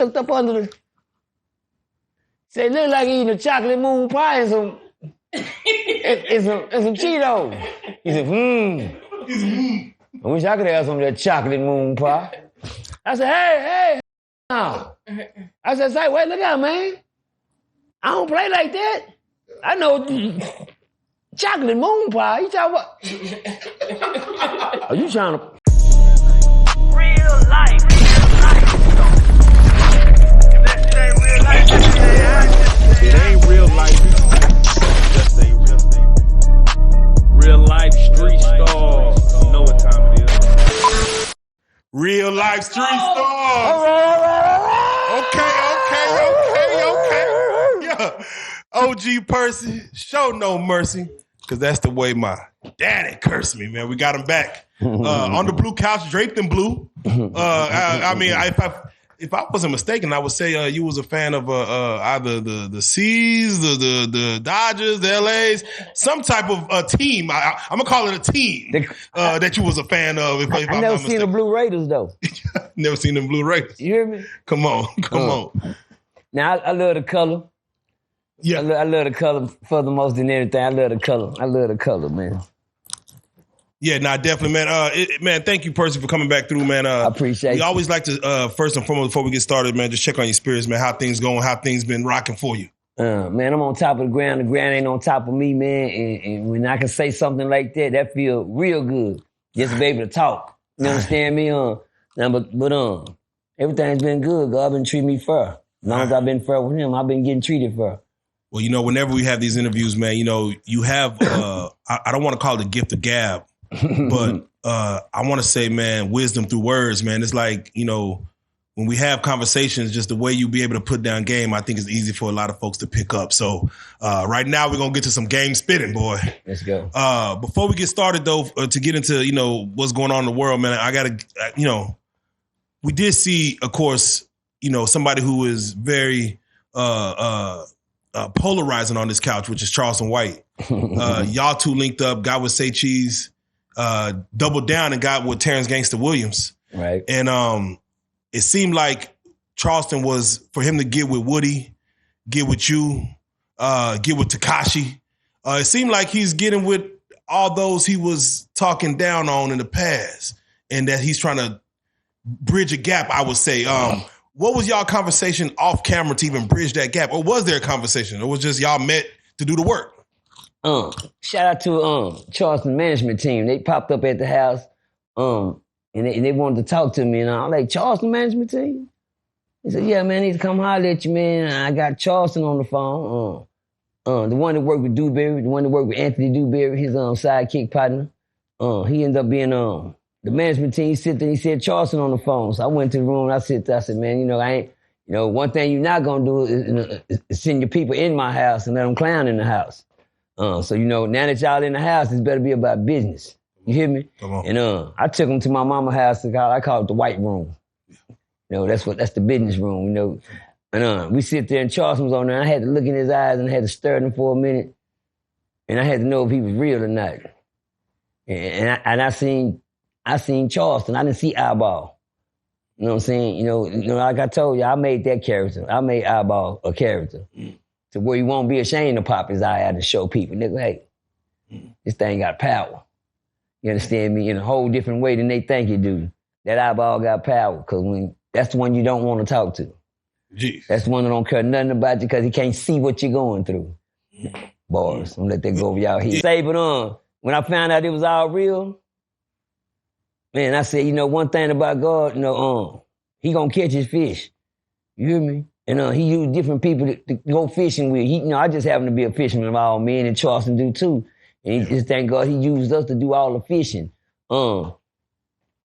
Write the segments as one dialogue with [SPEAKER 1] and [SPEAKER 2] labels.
[SPEAKER 1] looked up under the... Said, look like eating a chocolate moon pie and some... and some Cheetos. He said, I wish I could have some of that chocolate moon pie. I said, hey, no. I said, say, wait, look out, man. I don't play like that. I know chocolate moon pie. You talking about? Are you trying to...
[SPEAKER 2] Real life.
[SPEAKER 3] It ain't real life. Just say real thing. Real life street stars. You know what time it is.
[SPEAKER 4] Real life street stars. Okay. Yeah. OG Percy, show no mercy. Cause that's the way my daddy cursed me, man. We got him back. On the blue couch, draped in blue. If I wasn't mistaken, I would say you was a fan of either the C's, the Dodgers, the LA's, some type of team. I'm gonna call it a team that you was a fan of.
[SPEAKER 1] I never seen the Blue Raiders though.
[SPEAKER 4] Never seen them Blue Raiders.
[SPEAKER 1] You hear me?
[SPEAKER 4] Come on.
[SPEAKER 1] Now I love the color.
[SPEAKER 4] Yeah,
[SPEAKER 1] I love the color for the most than anything. I love the color, man.
[SPEAKER 4] Yeah, definitely, man. Man, thank you, Percy, for coming back through, man.
[SPEAKER 1] I appreciate it.
[SPEAKER 4] We always like to, first and foremost, before we get started, man, just check on your spirits, man. How things going, how things been rocking for you.
[SPEAKER 1] Man, I'm on top of the ground. The ground ain't on top of me, man. And when I can say something like that, that feel real good. Just to be able to talk. You understand me? But everything's been good. God been treating me fair. As long as I've been fair with him, I've been getting treated fair.
[SPEAKER 4] Well, whenever we have these interviews, man, you have, I don't want to call it a gift of gab, but I want to say, man, wisdom through words, man. It's like, when we have conversations, just the way you be able to put down game, I think is easy for a lot of folks to pick up. So right now we're going to get to some game spitting, boy.
[SPEAKER 1] Let's go.
[SPEAKER 4] Before we get started, though, to get into, what's going on in the world, man, I got to, we did see, of course, somebody who is very polarizing on this couch, which is Charleston White. Y'all two linked up, got with Sh0t, doubled down and got with Terrence Gangsta Williams.
[SPEAKER 1] Right.
[SPEAKER 4] And it seemed like Charleston was, for him to get with Woody, get with you, get with Tekashi. It seemed like he's getting with all those he was talking down on in the past, and that he's trying to bridge a gap, I would say. What was y'all conversation off camera to even bridge that gap? Or was there a conversation? Or was just y'all met to do the work?
[SPEAKER 1] Shout out to Charleston management team. They popped up at the house and they wanted to talk to me. And I'm like, Charleston management team? He said, yeah, man, I need to come holler at you, man. I got Charleston on the phone. The one that worked with Dewberry, the one that worked with Anthony Dewberry, his sidekick partner. He ended up being the management team. He said Charleston on the phone. So I went to the room and I said, man, I ain't, one thing you're not going to do is send your people in my house and let them clown in the house. So, now that y'all in the house, it's better be about business. You hear me?
[SPEAKER 4] Come on.
[SPEAKER 1] And I took him to my mama's house. I call it the white room. That's the business room, And we sit there and Charleston was on there. And I had to look in his eyes and I had to stare at him for a minute. And I had to know if he was real or not. And I seen Charleston. I didn't see Eyeball. You know what I'm saying? Like I told you, I made that character. I made Eyeball a character. To where you won't be ashamed to pop his eye out and show people, nigga, hey, this thing got power. You understand me? In a whole different way than they think it do. That Eyeball got power, because that's the one you don't want to talk to.
[SPEAKER 4] Jeez.
[SPEAKER 1] That's the one that don't care nothing about you because he can't see what you're going through. Boys, I'm let that go over y'all here. Say, but when I found out it was all real, man, I said, one thing about God, he gonna catch his fish. You hear me? And he used different people to go fishing with. I just happen to be a fisherman of all men, and Charleston do too. And just thank God he used us to do all the fishing.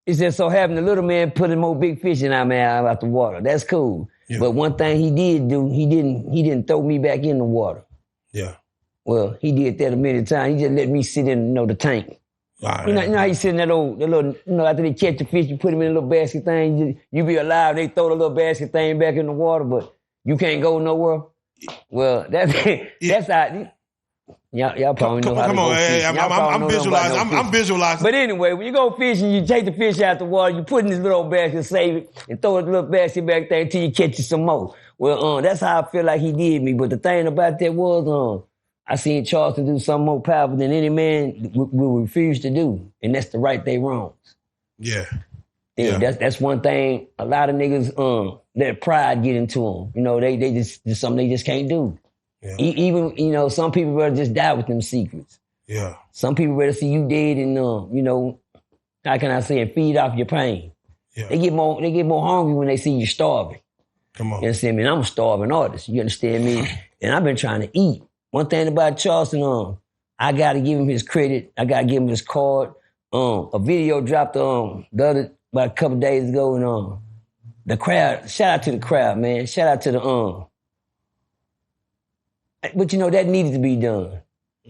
[SPEAKER 1] It's just so happened the little man putting more big fish in our man out the water. That's cool. Yeah. But one thing he did do, he didn't throw me back in the water.
[SPEAKER 4] Yeah.
[SPEAKER 1] Well, he did that a many times. He just let me sit in, the tank.
[SPEAKER 4] Right.
[SPEAKER 1] You know how you sit in that little, after they catch the fish, you put him in a little basket thing. You be alive, they throw the little basket thing back in the water, but you can't go nowhere. Well, that's how Y'all probably know how to go fishing.
[SPEAKER 4] I'm visualizing. I'm visualizing.
[SPEAKER 1] But anyway, when you go fishing, you take the fish out the water, you put it in this little basket, save it, and throw it in the little basket back there until you catch you some more. Well, that's how I feel like he did me. But the thing about that was, I seen Charleston do something more powerful than any man will refuse to do, and that's to right their wrongs.
[SPEAKER 4] Yeah.
[SPEAKER 1] That's one thing. A lot of niggas, let pride get into them. You know, they just something they just can't do. Yeah. Even, you know, some people rather just die with them secrets.
[SPEAKER 4] Yeah.
[SPEAKER 1] Some people rather see you dead and, you know, how can I say it, feed off your pain.
[SPEAKER 4] Yeah.
[SPEAKER 1] They get more hungry when they see you starving.
[SPEAKER 4] Come on.
[SPEAKER 1] You understand me? And I'm a starving artist. You understand me? And I've been trying to eat. One thing about Charleston, I got to give him his credit. I got to give him his card. A video dropped about a couple days ago, and the crowd, shout out to the crowd, man. Shout out to the but you know, that needed to be done.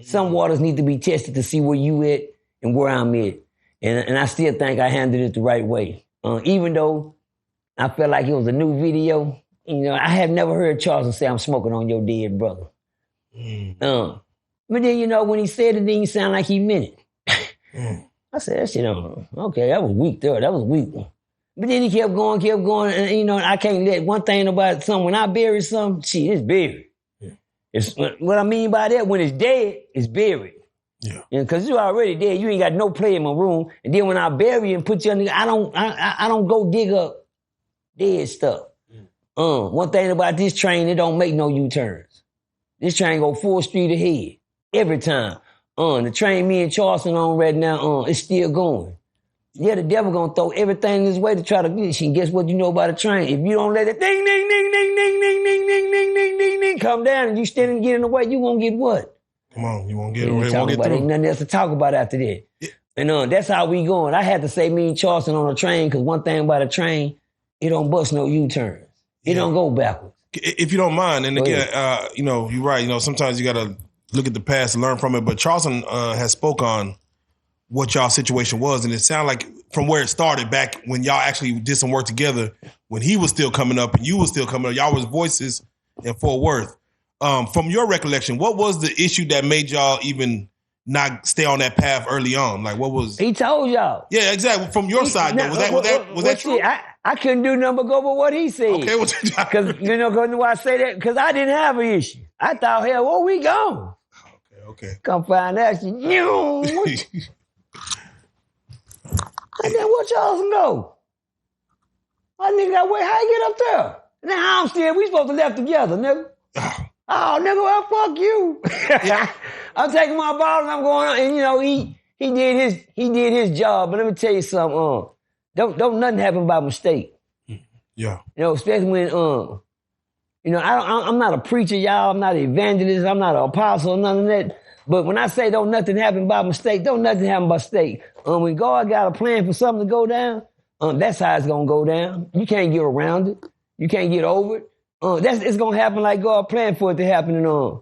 [SPEAKER 1] Some waters need to be tested to see where you at and where I'm at. And I still think I handled it the right way. Even though I felt like it was a new video, you know, I have never heard Charleston say, I'm smoking on your dead brother. But then, you know, when he said it, then he sounded like he meant it. I said, that shit, okay, that was weak there. That was weak. But then he kept going, and, you know, I can't let one thing about something. When I bury something, shit, it's buried. It's, what I mean by that, when it's dead, it's buried. Yeah. Because you're already dead. You ain't got no play in my room. And then when I bury you and put you under, I don't go dig up dead stuff. One thing about this train, it don't make no U-turns. This train go full street ahead every time. The train me and Charleston on right now, it's still going. Yeah, the devil gonna throw everything this way to try to get you. And guess what you know about a train? If you don't let it ding, ding, ding, ding, ding, ding, ding, ding, ding, ding, ding, ding, come down and you stand and get in the way, you won't get what?
[SPEAKER 4] Come on, you won't get away.
[SPEAKER 1] Ain't nothing else to talk about after that. Yeah. And that's how we going. I had to say me and Charleston on a train, because one thing about a train, it don't bust no U-turns. It don't go backwards.
[SPEAKER 4] If you don't mind, and again, you know, you're right. You know, sometimes you gotta look at the past and learn from it. But Charleston has spoke on what y'all situation was, and it sounded like from where it started back when y'all actually did some work together, when he was still coming up and you was still coming up, y'all was voices in Fort Worth. From your recollection, what was the issue that made y'all even not stay on that path early on? Like, what was?
[SPEAKER 1] He told y'all.
[SPEAKER 4] Yeah, exactly. From your side, though, was that true?
[SPEAKER 1] I couldn't do nothing but go with what he said.
[SPEAKER 4] Okay,
[SPEAKER 1] because you know why I say that? Because I didn't have an issue. I thought, hell, where we going?
[SPEAKER 4] Okay.
[SPEAKER 1] Come find out. And then what Charleston go? My nigga got way. How you get up there? Now I'm still. We supposed to left together, nigga. Oh, nigga, well, fuck you. I'm taking my ball and I'm going on. And you know, he did his job. But let me tell you something. Don't nothing happen by mistake.
[SPEAKER 4] Yeah.
[SPEAKER 1] You know, especially when you know, I'm not a preacher, y'all. I'm not an evangelist. I'm not an apostle. None of that. But when I say don't nothing happen by mistake, don't nothing happen by mistake. When God got a plan for something to go down, that's how it's gonna go down. You can't get around it. You can't get over it. It's gonna happen like God planned for it to happen. And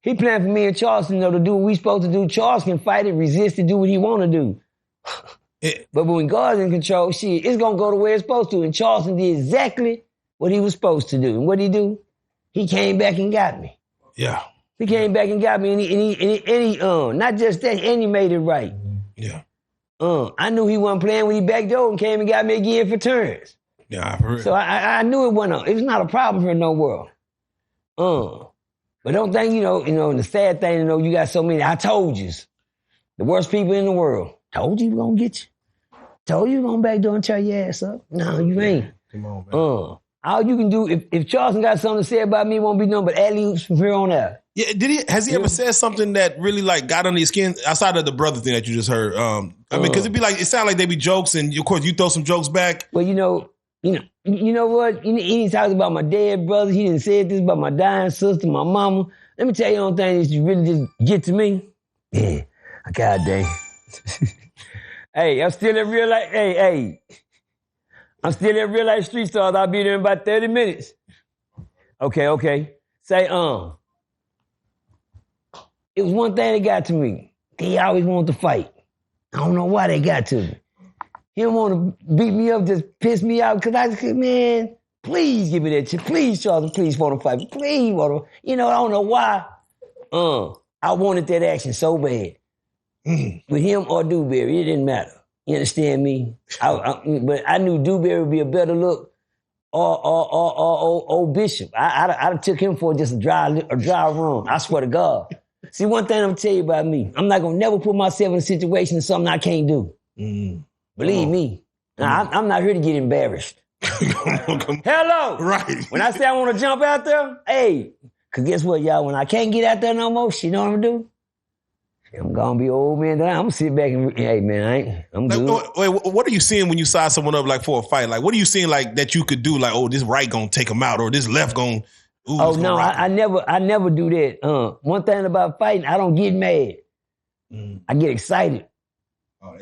[SPEAKER 1] He planned for me and Charleston, to do what we supposed to do. Charles can fight it, resist it, do what he want to do. But when God's in control, shit, it's gonna go the way it's supposed to. And Charleston did exactly what he was supposed to do. And what he do? He came back and got me.
[SPEAKER 4] Yeah.
[SPEAKER 1] He came back and got me, and he not just that, and he made it right.
[SPEAKER 4] Yeah.
[SPEAKER 1] I knew he wasn't playing when he backed door and came and got me again for turns.
[SPEAKER 4] Yeah, I've heard.
[SPEAKER 1] So I knew it wasn't. It was not a problem for no world. But don't think you know. And the sad thing, you got so many. I told you, the worst people in the world. Told you we're gonna get you. Told you we're gonna back door and tear your ass up. No, you ain't.
[SPEAKER 4] Come on, man.
[SPEAKER 1] All you can do, if Charleston got something to say about me, it won't be nothing but alley-oops from here on out.
[SPEAKER 4] Yeah, has he ever said something that really like got under your skin outside of the brother thing that you just heard? I mean, because it'd be like, it sounded like they be jokes, and of course you throw some jokes back.
[SPEAKER 1] Well, you know what? He didn't talk about my dead brother. He didn't say this about my dying sister, my mama. Let me tell you one thing that you really just get to me. Yeah, God dang. Hey, I'm still at Reallyfe. Hey. I'm still at Reallyfe Street Starz. I'll be there in about 30 minutes. Okay. Say, it was one thing that got to me. They always wanted to fight. I don't know why they got to me. He don't want to beat me up, just piss me out, because I just, man, please give me that shit. Please, Charleston, please want to fight. Please want to, I don't know why. I wanted that action so bad. With him or Dewberry, it didn't matter. You understand me? But I knew Dewberry would be a better look or old Bishop. I took him for just a dry run. I swear to God. See, one thing I'm gonna tell you about me, I'm not gonna never put myself in a situation of something I can't do. Believe me. Now, I'm not here to get embarrassed. Hello.
[SPEAKER 4] Right.
[SPEAKER 1] When I say I want to jump out there, hey, cause guess what, y'all? When I can't get out there no more, you know what I'm gonna do? I'm gonna be old man. I'm gonna sit back and hey man, I'm good.
[SPEAKER 4] Wait, what are you seeing when you size someone up like for a fight? Like, what are you seeing like that you could do? Like, oh, this right gonna take him out, or this left gonna. Ooh,
[SPEAKER 1] oh no, I never do that. One thing about fighting, I don't get mad. I get excited.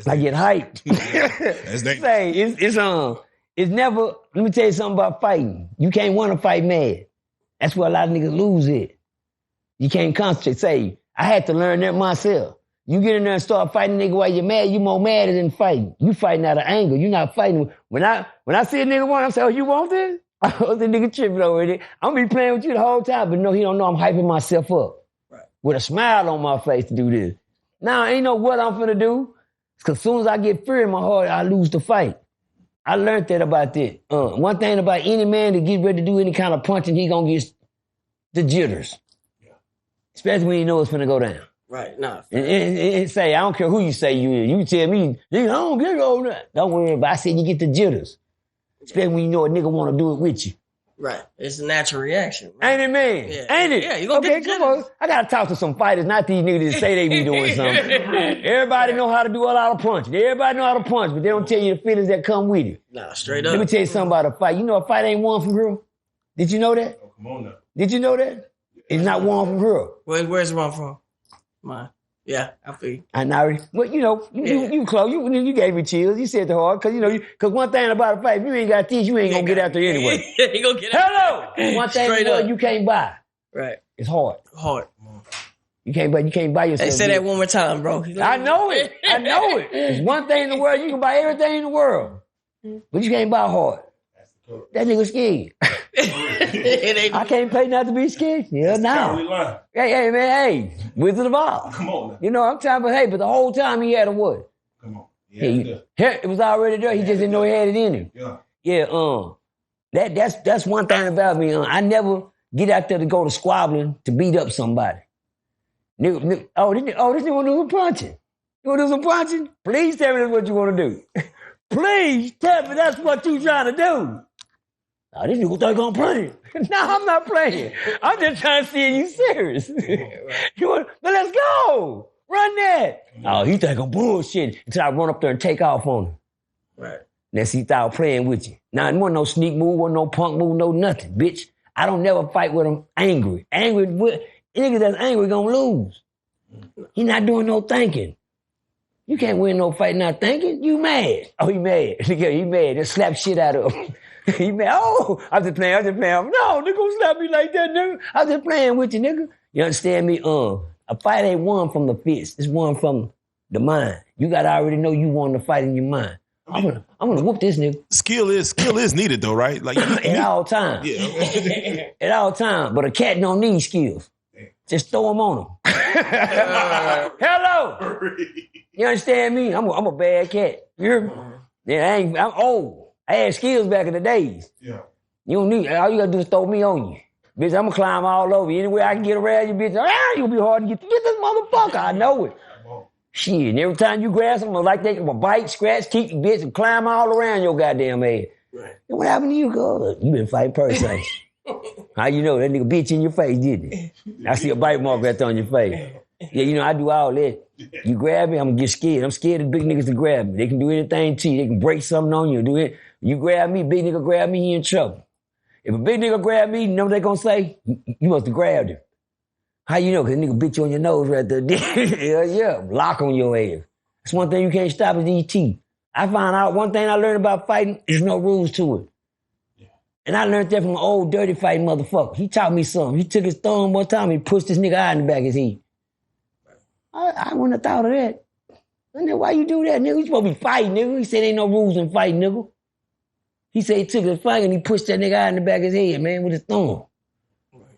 [SPEAKER 1] I get hyped.
[SPEAKER 4] That's dangerous.
[SPEAKER 1] Say it's never. Let me tell you something about fighting. You can't want to fight mad. That's where a lot of niggas lose it. You can't concentrate. Say I had to learn that myself. You get in there and start fighting a nigga while you're mad. You more mad than fighting. You fighting out of anger. You're not fighting. When I see a nigga want, I'm saying, oh, you want this? Oh, the nigga tripping over it. I'm gonna be playing with you the whole time, but no, he don't know I'm hyping myself up. Right. With a smile on my face to do this. Now, ain't know what I'm finna do. Because as soon as I get fear in my heart, I lose the fight. I learned that about that. One thing about any man to get ready to do any kind of punching, he gonna get the jitters. Yeah. Especially when you know it's finna go down.
[SPEAKER 5] Right, nah.
[SPEAKER 1] And say, I don't care who you say you is. You tell me, nigga, I don't get all that. Don't worry about it. I said you get the jitters. Especially when you know a nigga want to do it with you.
[SPEAKER 5] Right. It's a natural reaction. Right?
[SPEAKER 1] Ain't it, man?
[SPEAKER 5] Yeah.
[SPEAKER 1] Ain't it?
[SPEAKER 5] Yeah, you gonna get the
[SPEAKER 1] come on. I got to talk to some fighters, not these niggas that say they be doing something. Everybody know how to do a lot of punching. Everybody know how to punch, but they don't tell you the feelings that come with it.
[SPEAKER 5] Nah, straight up.
[SPEAKER 1] Let me tell you something about a fight. You know a fight ain't won from real? Did you know that?
[SPEAKER 4] Oh, come on now.
[SPEAKER 1] Did you know that? It's not won from real.
[SPEAKER 5] Where's it wrong from? Mine. Yeah, I feel you.
[SPEAKER 1] I know. Well, you know, you close. You gave me chills. You said the hard because because one thing about a fight, if you ain't got teeth, you ain't gonna get out there anyway.
[SPEAKER 5] You gonna get out.
[SPEAKER 1] Hello. One thing you can't buy.
[SPEAKER 5] Right.
[SPEAKER 1] It's hard.
[SPEAKER 5] Hard.
[SPEAKER 1] You can't buy yourself.
[SPEAKER 5] Hey, say that one more time, bro.
[SPEAKER 1] I know it. It's one thing in the world. You can buy everything in the world, but you can't buy hard. That nigga scared. I can't pay not to be scared. Yeah, now. Hey, man, hey, Wizard of Oz. Come on. You know, I'm trying, but the whole time he had a what? Come on. Yeah, it was already there. He just didn't know he had it in him. Yeah. That's one thing about me. I never get out there to go to squabbling to beat up somebody. This nigga want to do some punching. You want to do some punching? Please tell me that's what you want to do. Please tell me that's what you trying to do. Oh, this nigga think I'm playing. No, I'm not playing. I'm just trying to see if you serious. But let's go. Run that. Oh, he think I'm bullshitting until I run up there and take off on him.
[SPEAKER 5] Right.
[SPEAKER 1] Next he thought playing with you. Now, it wasn't no sneak move, wasn't no punk move, no nothing, bitch. I don't never fight with him angry. Niggas that's angry gonna lose. He not doing no thinking. You can't win no fight not thinking. You mad. Oh, he mad. He mad. Just slap shit out of him. He mad. Oh, I'm just playing. No, nigga, don't slap me like that, nigga. I'm just playing with you, nigga. You understand me? A fight ain't won from the fist. It's won from the mind. You gotta already know you won the fight in your mind. I'm gonna whoop this nigga.
[SPEAKER 4] Skill is needed though, right? Like
[SPEAKER 1] at all times.
[SPEAKER 4] Yeah.
[SPEAKER 1] At all times. But a cat don't need skills. Just throw them on him. Hello. You understand me? I'm a bad cat. You hear me? Yeah, I'm old. I had skills back in the days. Yeah. You don't need, all you gotta do is throw me on you. Bitch, I'm gonna climb all over you. Any way I can get around you, bitch, you'll be hard to get this motherfucker. I know it. Shit, and every time you grab something, I'm like I'm gonna bite, scratch, kick the bitch, and climb all around your goddamn head. Right. And what happened to you, girl? You been fighting Percy. How you know? That nigga bitch in your face, didn't he? I see a bite mark right there on your face. Yeah, I do all that. You grab me, I'm gonna get scared. I'm scared of big niggas to grab me. They can do anything to you. They can break something on you. Do it. You grab me, big nigga grab me, he in trouble. If a big nigga grab me, you know what they gonna say? You must have grabbed him. How you know? Because the nigga bit you on your nose right there. Yeah, lock on your ass. That's one thing you can't stop is these teeth. I found out one thing I learned about fighting, there's no rules to it. Yeah. And I learned that from an old dirty fighting motherfucker. He taught me something. He took his thumb one time, he pushed this nigga eye in the back of his head. I wouldn't have thought of that. I said, why you do that, nigga? You supposed to be fighting, nigga. He said ain't no rules in fighting, nigga. He said he took his finger and he pushed that nigga eye in the back of his head, man, with his thumb.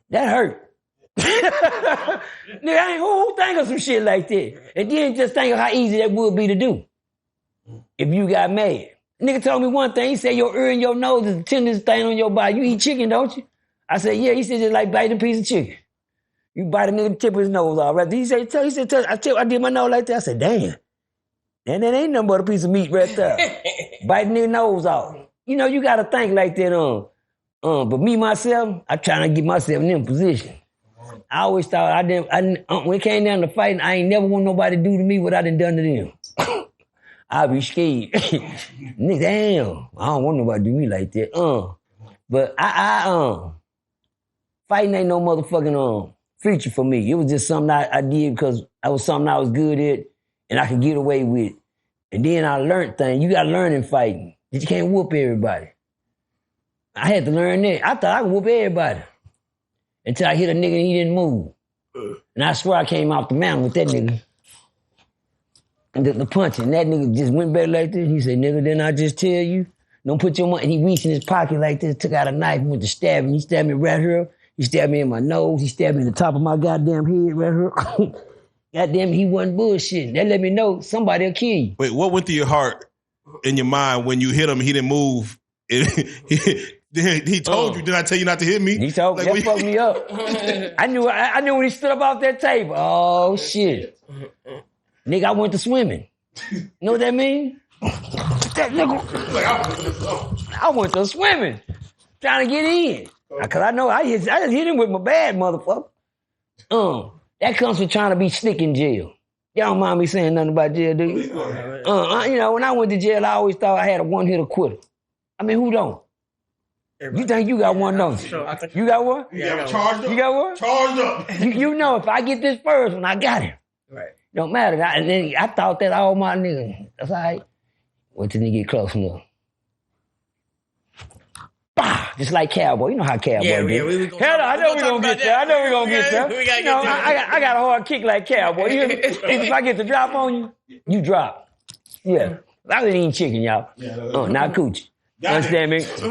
[SPEAKER 1] That hurt. Nigga, who think of some shit like that? And then just think of how easy that would be to do if you got mad. Nigga told me one thing. He said your ear and your nose is the tendernest thing on your body. You eat chicken, don't you? I said, yeah. He said, just like biting a piece of chicken. You bite a nigga the tip of his nose off. Right? He said, I did my nose like that. I said, damn. And that ain't nothing but a piece of meat right there. Biting nigga nose off. You know, you got to think like that. But me, myself, I trying to get myself in them position. I always thought when it came down to fighting, I ain't never want nobody to do to me what I done to them. I be scared. Nigga, damn. I don't want nobody to do me like that. But fighting ain't no motherfucking feature for me. It was just something I did because it was something I was good at and I could get away with. And then I learned things. You got to learn in fighting. You can't whoop everybody. I had to learn that. I thought I could whoop everybody until I hit a nigga and he didn't move. And I swear I came off the mountain with that nigga. And the punching. That nigga just went back like this. He said, nigga, didn't I just tell you? Don't put your money. And he reached in his pocket like this, took out a knife and went to stab him. He stabbed me right here. He stabbed me in my nose. He stabbed me in the top of my goddamn head right here. Goddamn, he wasn't bullshitting. That let me know somebody'll kill you.
[SPEAKER 4] Wait, what went through your heart and your mind when you hit him and he didn't move? He told you, did I tell you not to hit me?
[SPEAKER 1] He told me, that fucked me up. I knew when he stood up off that table. Oh, shit. Nigga, I went to swimming. You know what that mean? That nigga, I went to swimming, trying to get in. Because I know I just hit him with my bad motherfucker. That comes from trying to be slick in jail. Y'all don't mind me saying nothing about jail, do you? You know, when I went to jail, I always thought I had a one-hitter quitter. I mean, who don't? Everybody. You think you got one, don't you? You got one?
[SPEAKER 4] Yeah, charged up.
[SPEAKER 1] You got one?
[SPEAKER 4] Charged up.
[SPEAKER 1] You know if I get this first one, I got him.
[SPEAKER 5] Right.
[SPEAKER 1] Don't matter. And then I thought that all my niggas. That's all right. Wait till they get close enough. Bah! Just like Cowboy. You know how Cowboy do. I know we're going to get there. I know we're going to get there.
[SPEAKER 5] We gotta get there.
[SPEAKER 1] I got a hard kick like Cowboy. If I get the drop on you, you drop. Yeah. I was eating chicken, y'all. Not coochie. You understand me? If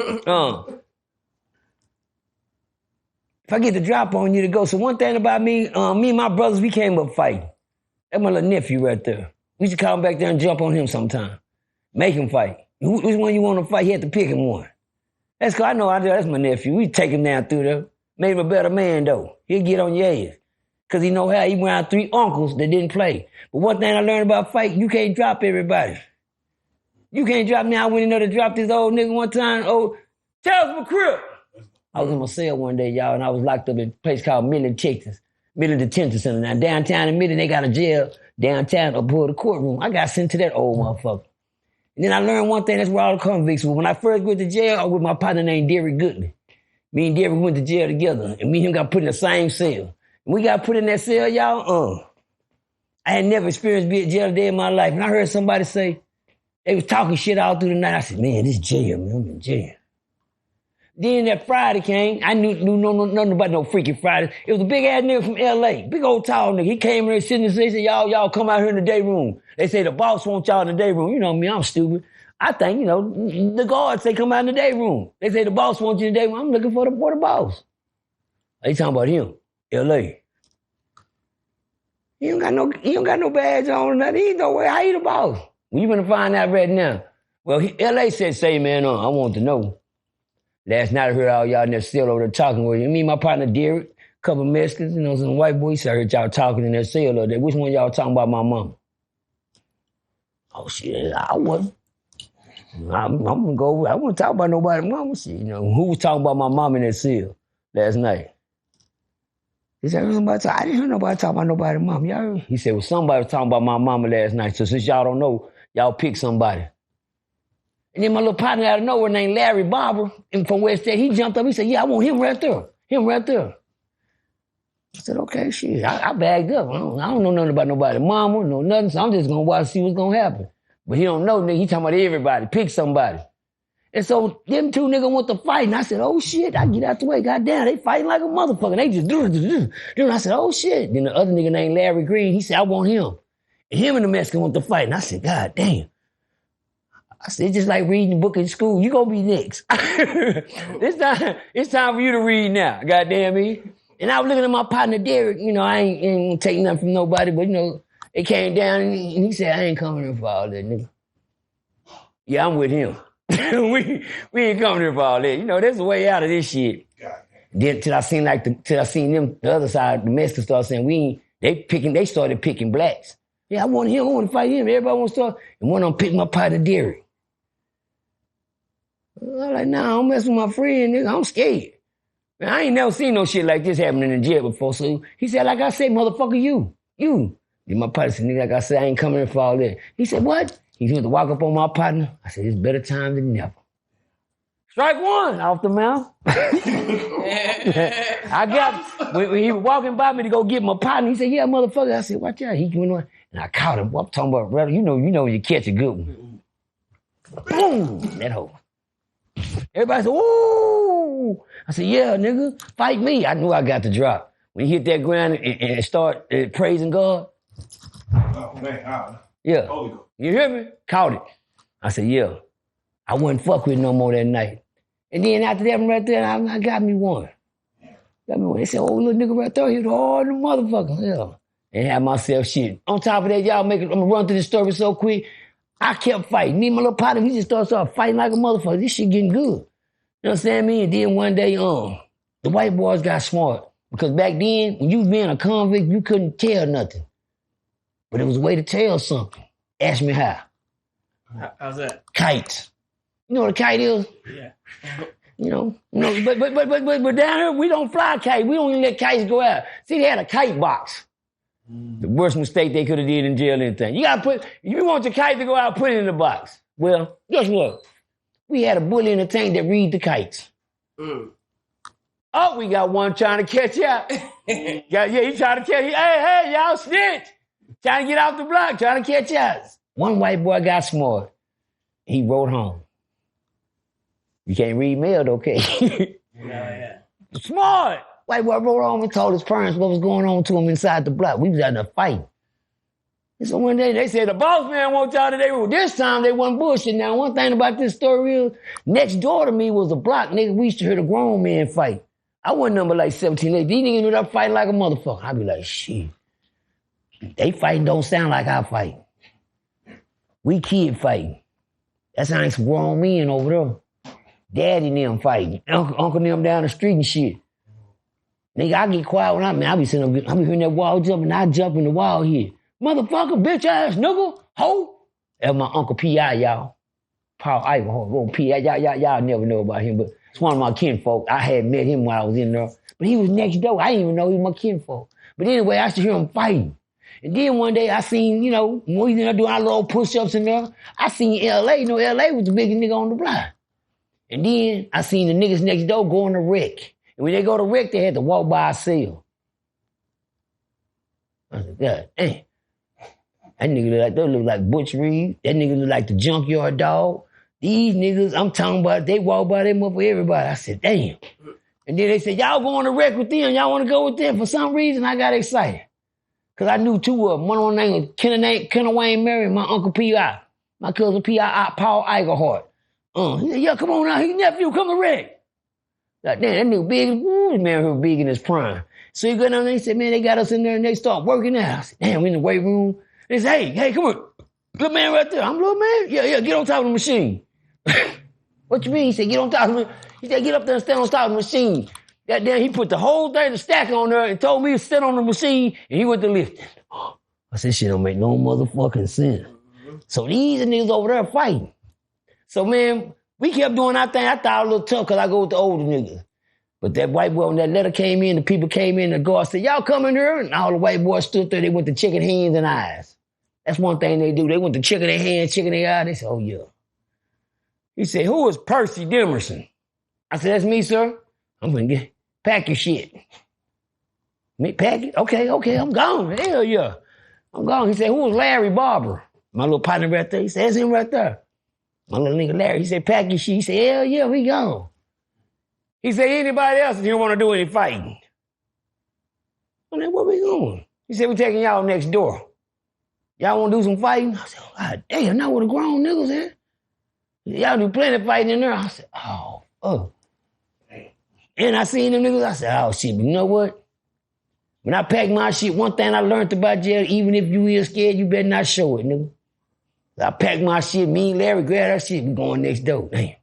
[SPEAKER 1] I get the drop on you to go. So one thing about me and my brothers, we came up fighting. That's my little nephew right there. We used to call him back there and jump on him sometime. Make him fight. Which one you want to fight? He had to pick him one. That's because I know that's my nephew. We take him down through there. Made him a better man, though. He'll get on your ass. Because he know how he went around 3 uncles that didn't play. But one thing I learned about fighting, you can't drop everybody. You can't drop me. I went in there to drop this old nigga one time. Oh, Charles McCrip. I was in my cell one day, y'all, and I was locked up in a place called Midland, Texas. Midland Detention Center. Now, downtown in Midland, they got a jail downtown above the courtroom. I got sent to that old motherfucker. And then I learned one thing, that's where all the convicts were. When I first went to jail, I was with my partner named Derrick Goodley. Me and Derrick went to jail together, and me and him got put in the same cell. When we got put in that cell, y'all, I had never experienced being in jail a day in my life. And I heard somebody say, they was talking shit all through the night. I said, man, this jail, man, I'm in jail. Then that Friday came, I knew nothing about no freaking Friday. It was a big ass nigga from LA, big old tall nigga. He came in there sitting and said, y'all come out here in the day room. They say the boss wants y'all in the day room. You know me, I'm stupid. I think, the guards say come out in the day room. They say the boss wants you in the day room. I'm looking for the boss. They talking about him, LA. He don't got no badge on or nothing. He ain't no way. How he the boss? Well, you gonna find out right now. Well, LA said, say man, I want to know. Last night I heard all y'all in there still over there talking with you. Me and my partner Derrick, a couple of Mexicans, some white boys. I heard y'all talking in that cell over there. Which one y'all talking about my mama? Oh shit, I wasn't. I'm gonna go over. I won't talk about nobody's mama. Shit, who was talking about my mama in that cell last night? He said, I didn't hear nobody talk about nobody's mama. Y'all heard? He said, well, somebody was talking about my mama last night. So since y'all don't know, y'all pick somebody. And then my little partner out of nowhere named Larry Barber from West End, he jumped up. He said, yeah, I want him right there. Him right there. I said, okay, shit. I bagged up. I don't know nothing about nobody's mama, no nothing. So I'm just going to watch and see what's going to happen. But he don't know, nigga. He talking about everybody. Pick somebody. And so them two niggas went to fight. And I said, oh, shit. I get out the way. Goddamn, they fighting like a motherfucker. They just do. I said, oh, shit. Then the other nigga named Larry Green, he said, I want him. And him and the Mexican went to fight. And I said, God damn. I said, just like reading a book in school, you gonna be next. It's time for you to read now, goddamn me. And I was looking at my partner Derek, I ain't taking nothing from nobody, but it came down and he said, I ain't coming here for all that, nigga. Yeah, I'm with him. we ain't coming here for all that. There's a way out of this shit. Then till I seen them, the other side, the Mexicans started saying, they started picking blacks. Yeah, I want to fight him. Everybody wants to start. And one of them picked my partner Derek. I'm like, nah, I don't mess with my friend, nigga. I'm scared. Man, I ain't never seen no shit like this happening in jail before. So he said, like I said, motherfucker, you. Then my partner said, nigga, like I said, I ain't coming here for all that. He said, what? He went to walk up on my partner. I said, it's better time than never. Strike one off the mouth. When he was walking by me to go get my partner, he said, yeah, motherfucker. I said, watch out. He went on, and I caught him. I'm talking about, brother, you know you catch a good one. Boom, that hoe. Everybody said, ooh. I said, yeah, nigga, fight me. I knew I got the drop. When he hit that ground and start praising God.
[SPEAKER 4] Oh, man.
[SPEAKER 1] Yeah. You hear me? Caught it. I said, yeah. I wouldn't fuck with it no more that night. And then after that one right there, I got me one. They said, oh, little nigga right there, he was hard the motherfucker. Yeah. And had myself shit. On top of that, I'm gonna run through the story so quick. I kept fighting. Me and my little partner, we just started fighting like a motherfucker. This shit getting good. You know what I'm saying? And then one day, the white boys got smart. Because back then, when you was being a convict, you couldn't tell nothing. But it was a way to tell something. Ask me how.
[SPEAKER 5] How's that?
[SPEAKER 1] Kites. You know what a kite is?
[SPEAKER 5] Yeah.
[SPEAKER 1] But down here, we don't fly kites. We don't even let kites go out. See, they had a kite box. The worst mistake they could have did in jail, anything. If you want your kite to go out, put it in the box. Well, guess what? We had a bully in the tank that read the kites. Oh, we got one trying to catch out. He trying to catch. Hey, y'all snitch. Trying to get off the block, trying to catch out. One white boy got smart. He wrote home. You can't read mail, okay?
[SPEAKER 5] Yeah.
[SPEAKER 1] Smart. White boy wrote home and told his parents what was going on to him inside the block. We was out there fighting. And so one day they said, the boss man wants y'all today. Well, this time they wasn't bullshit. Now, one thing about this story is, next door to me was a block, nigga. We used to hear the grown men fight. I wasn't number like 17, 18. These niggas ended up fighting like a motherfucker. I'd be like, shit. They fighting don't sound like I fight. We kid fighting. That sounds like some grown men over there. Daddy and them fighting. Uncle and them down the street and shit. Nigga, I get quiet when I be sitting up, I be hearing that wall jumping, I jump in the wall here. Motherfucker, bitch ass nigga, hoe. That's my Uncle P.I., y'all. Paul Ivan, P.I., y'all never know about him, but it's one of my kinfolk. I had met him when I was in there. But he was next door. I didn't even know he was my kinfolk. But anyway, I used to hear him fighting. And then one day I seen, when we in there doing our little push-ups in there, I seen L.A. L.A. was the biggest nigga on the block. And then I seen the niggas next door going to wreck. And when they go to wreck, they had to walk by a cell. I said, God damn. That nigga look like Butch Reed. That nigga look like the junkyard dog. These niggas, I'm talking about, they walk by them up for everybody. I said, damn. And then they said, y'all going to wreck with them. Y'all want to go with them. For some reason, I got excited. Because I knew two of them. One of them named Kenna Wayne Mary, my Uncle P.I. My cousin P.I. Paul Eigerhart. He said, yeah, come on now. His nephew, come to wreck. Like, damn, that nigga big. Ooh, man, he was big in his prime. So he got down there and said, man, they got us in there and they start working out. I said, damn, we in the weight room. They said, hey, come on. Little man right there. I'm little man? Yeah, get on top of the machine. What you mean? He said, get on top of the machine. He said, get up there and stand on top of the machine. That damn, he put the whole thing, the stack on there and told me to sit on the machine and he went to lifting. I said, shit don't make no motherfucking sense. So these niggas over there fighting. So, man, we kept doing our thing. I thought I was a little tough because I go with the older niggas. But that white boy, when that letter came in, the people came in, the guard said, y'all come in here? And all the white boys stood there. They went to checking hands and eyes. That's one thing they do. They went to checking their hands, checking their eyes. They said, oh, yeah. He said, who is Percy Demerson? I said, that's me, sir. I'm going to pack your shit. Me pack it? Okay, I'm gone. Hell yeah. I'm gone. He said, who was Larry Barber? My little partner right there. He said, that's him right there. My little nigga Larry. He said, pack your shit. He said, hell yeah, we gone. He said, anybody else if you don't want to do any fighting? I said, where we going? He said, we taking y'all next door. Y'all want to do some fighting? I said, oh, God damn, not with the grown niggas here. Y'all do plenty of fighting in there. I said, oh, fuck. And I seen them niggas. I said, oh, shit, but you know what? When I pack my shit, one thing I learned about jail, even if you is scared, you better not show it, nigga. I pack my shit, me and Larry grab that shit, we going next door. Damn.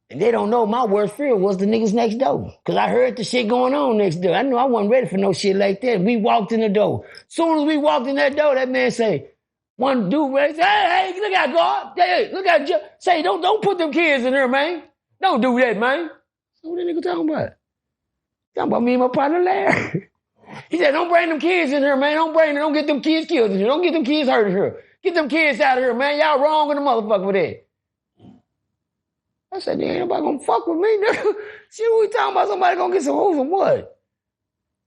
[SPEAKER 1] And they don't know my worst fear was the niggas next door. Cause I heard the shit going on next door. I knew I wasn't ready for no shit like that. We walked in the door. Soon as we walked in that door, that man say, one dude ready, say, hey, look out, God. Hey, look out, say, don't put them kids in there, man. Don't do that, man. What that nigga talking about? Talking about me and my partner Larry. He said, don't bring them kids in here, man. Don't get them kids killed in here. Don't get them kids hurt in here. Get them kids out of here, man. Y'all wrong in the motherfucker with that. I said, ain't nobody gonna fuck with me, nigga. Shit, we talking about somebody gonna get some hoes or what?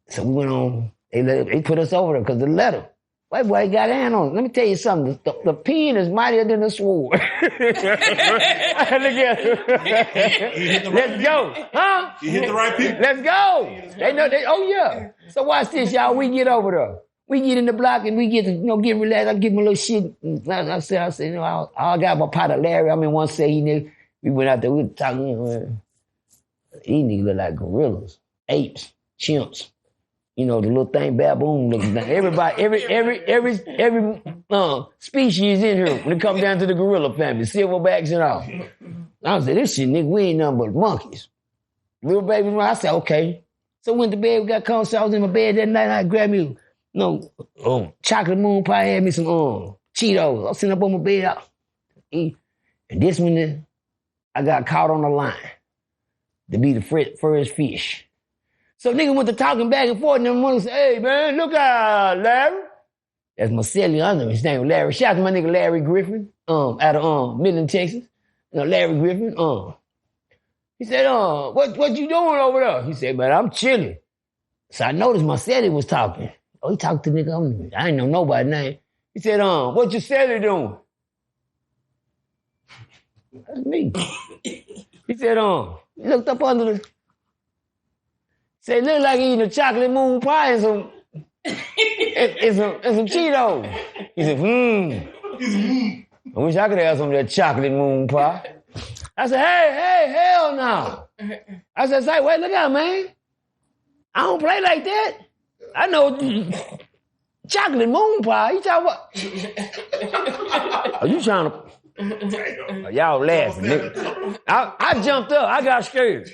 [SPEAKER 1] So we went on, they put us over there because the letter. White boy got a hand on it. Let me tell you something. The pen is mightier than the sword. Look at it. Let's go. Huh?
[SPEAKER 4] You hit the right people.
[SPEAKER 1] Let's go. They know oh yeah. So watch this, y'all. We get over there. We get in the block and we get to, get relaxed. I give him a little shit. I said, I got my partner Larry. I'm in one set. We went out there, we were talking, these niggas look like gorillas, apes, chimps. The little thing, baboon looking thing. Everybody, every species in here when it comes down to the gorilla family, silverbacks and all. I said, this shit, nigga, we ain't nothing but monkeys. Little baby, I said, okay. So went to bed, we got cold, so I was in my bed that night, I grabbed me, chocolate moon pie, had me some Cheetos. I was sitting up on my bed, and this one, I got caught on the line to be the first fish. So nigga went to talking back and forth, and then one said, hey, man, look out, Larry. That's my silly under. His name was Larry. Shout out to my nigga Larry Griffin, out of Midland, Texas. Larry Griffin. He said, what you doing over there? He said, man, I'm chilling. So I noticed my celly was talking. Oh, he talked to nigga. I ain't know nobody's name. He said, what your celly doing? That's me. He said, he looked up under the... Said, look like he eating a chocolate moon pie and some Cheetos. He said, I wish I could have some of that chocolate moon pie. I said, hey, hell no. I said, say, wait, look out, man. I don't play like that. I know chocolate moon pie. You talking about? Are you trying to... Y'all laughing, nigga. I jumped up. I got scared.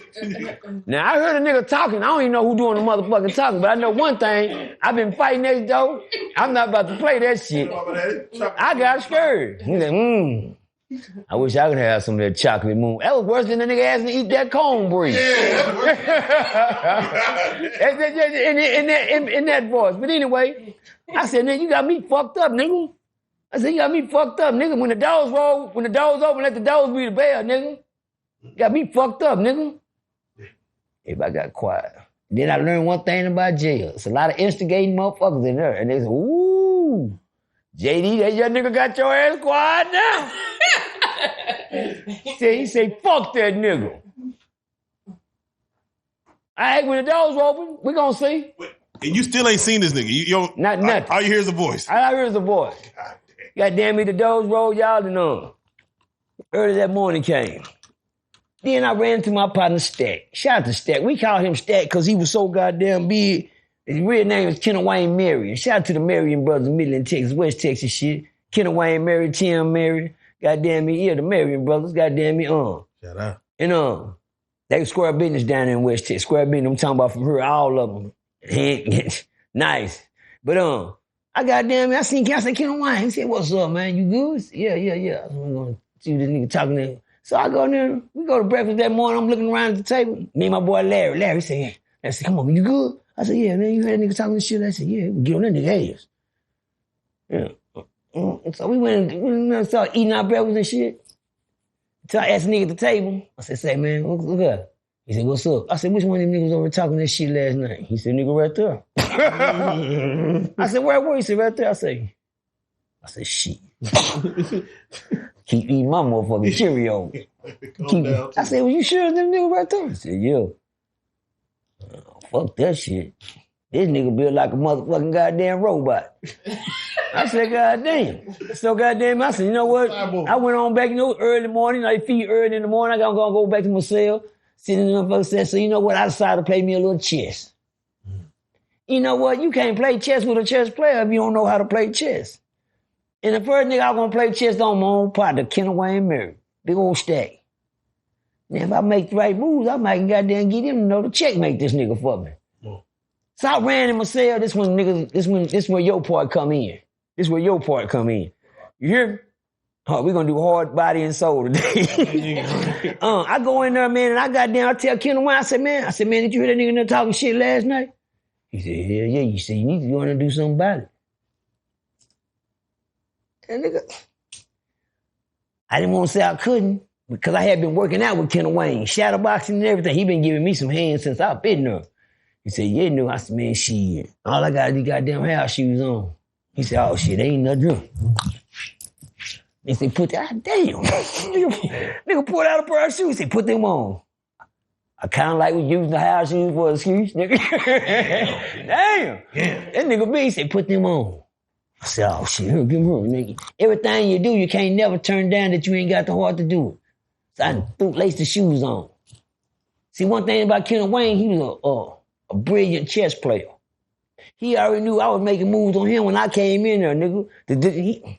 [SPEAKER 1] Now, I heard a nigga talking. I don't even know who doing the motherfucking talking, but I know one thing. I've been fighting next door. I'm not about to play that shit. I got scared. He said, I wish I could have some of that chocolate moon. That was worse than the nigga asking to eat that cornbread. in that voice. But anyway, I said, nigga, you got me fucked up, nigga. I said, you got me fucked up, nigga. When the doors open, let the doors be the bell, nigga. You got me fucked up, nigga. Everybody got quiet. Then I learned one thing about jail. It's a lot of instigating motherfuckers in there. And they said, ooh, JD, that young nigga got your ass quiet now. He said, fuck that nigga. All right, when the doors open, we gonna see.
[SPEAKER 4] And you still ain't seen this nigga.
[SPEAKER 1] Not nothing.
[SPEAKER 4] All you hear is a voice.
[SPEAKER 1] All I hear is a voice. God damn me, the doors rolled, y'all, and early that morning came. Then I ran into my partner Stack. Shout out to Stack. We called him Stack because he was so goddamn big. His real name is Kenneth Wayne Marion. Shout out to the Marion brothers in Midland, Texas, West Texas shit. Kenneth Wayne Marion, Tim Marion. Goddamn me, yeah, the Marion brothers. Goddamn me,
[SPEAKER 4] Shout out.
[SPEAKER 1] And they was square business down there in West Texas. Square business, I'm talking about from her, all of them. Nice. But I seen Kenneth Wayne. He said, what's up, man? You good? Yeah. I'm gonna see this nigga talking to him. So I go in there, we go to breakfast that morning, I'm looking around at the table. Me and my boy Larry. Larry said, come on, you good? I said, yeah, man, you heard that nigga talking this shit? I said, yeah, we get on that nigga ass. Yeah. So we went and started eating our breakfast and shit. So I asked the nigga at the table. I said, say, man, look up. He said, what's up? I said, which one of them niggas over talking that shit last night? He said, nigga, right there. I said, where were you? He said, right there. I said, shit. Keep eating my motherfucking Cheerios. I said, well, you sure them niggas right there? He said, yeah. Fuck that shit. This nigga built like a motherfucking goddamn robot. I said, goddamn. So goddamn, I said, you know what? I went on back, early morning. I feed early in the morning. I gotta go back to my cell. Sitting in the motherfucking cell. So you know what? I decided to play me a little chess. You know what? You can't play chess with a chess player if you don't know how to play chess. And the first nigga I was gonna play chess on my own partner, Kenneth Wayne Murray. Big old stack. Now, if I make the right moves, I might goddamn get him to know to checkmate this nigga for me. So I ran in my cell. This where your part come in. This where your part come in. You hear me? Oh, we're gonna do hard body and soul today. I go in there, man, and I tell Kenneth Wayne, I said, man, did you hear that nigga in there talking shit last night? He said, hell yeah. You said, you need to go in and do something about it. And nigga, I didn't want to say I couldn't because I had been working out with Kenneth Wayne, shadowboxing and everything. He been giving me some hands since I've been there. He said, yeah, no. I said, man, shit. All I got is these goddamn house shoes on. He said, oh, shit, ain't nothing. He said, put that, damn. Nigga pulled out a pair of shoes. He said, put them on. I kind of like we using the house shoes for an excuse, nigga. Damn. Yeah. That nigga B said, put them on. I said, oh, shit, here, give me room, nigga. Everything you do, you can't never turn down that you ain't got the heart to do it. So I laced the shoes on. See, one thing about Kenneth Wayne, he was a brilliant chess player. He already knew I was making moves on him when I came in there, nigga.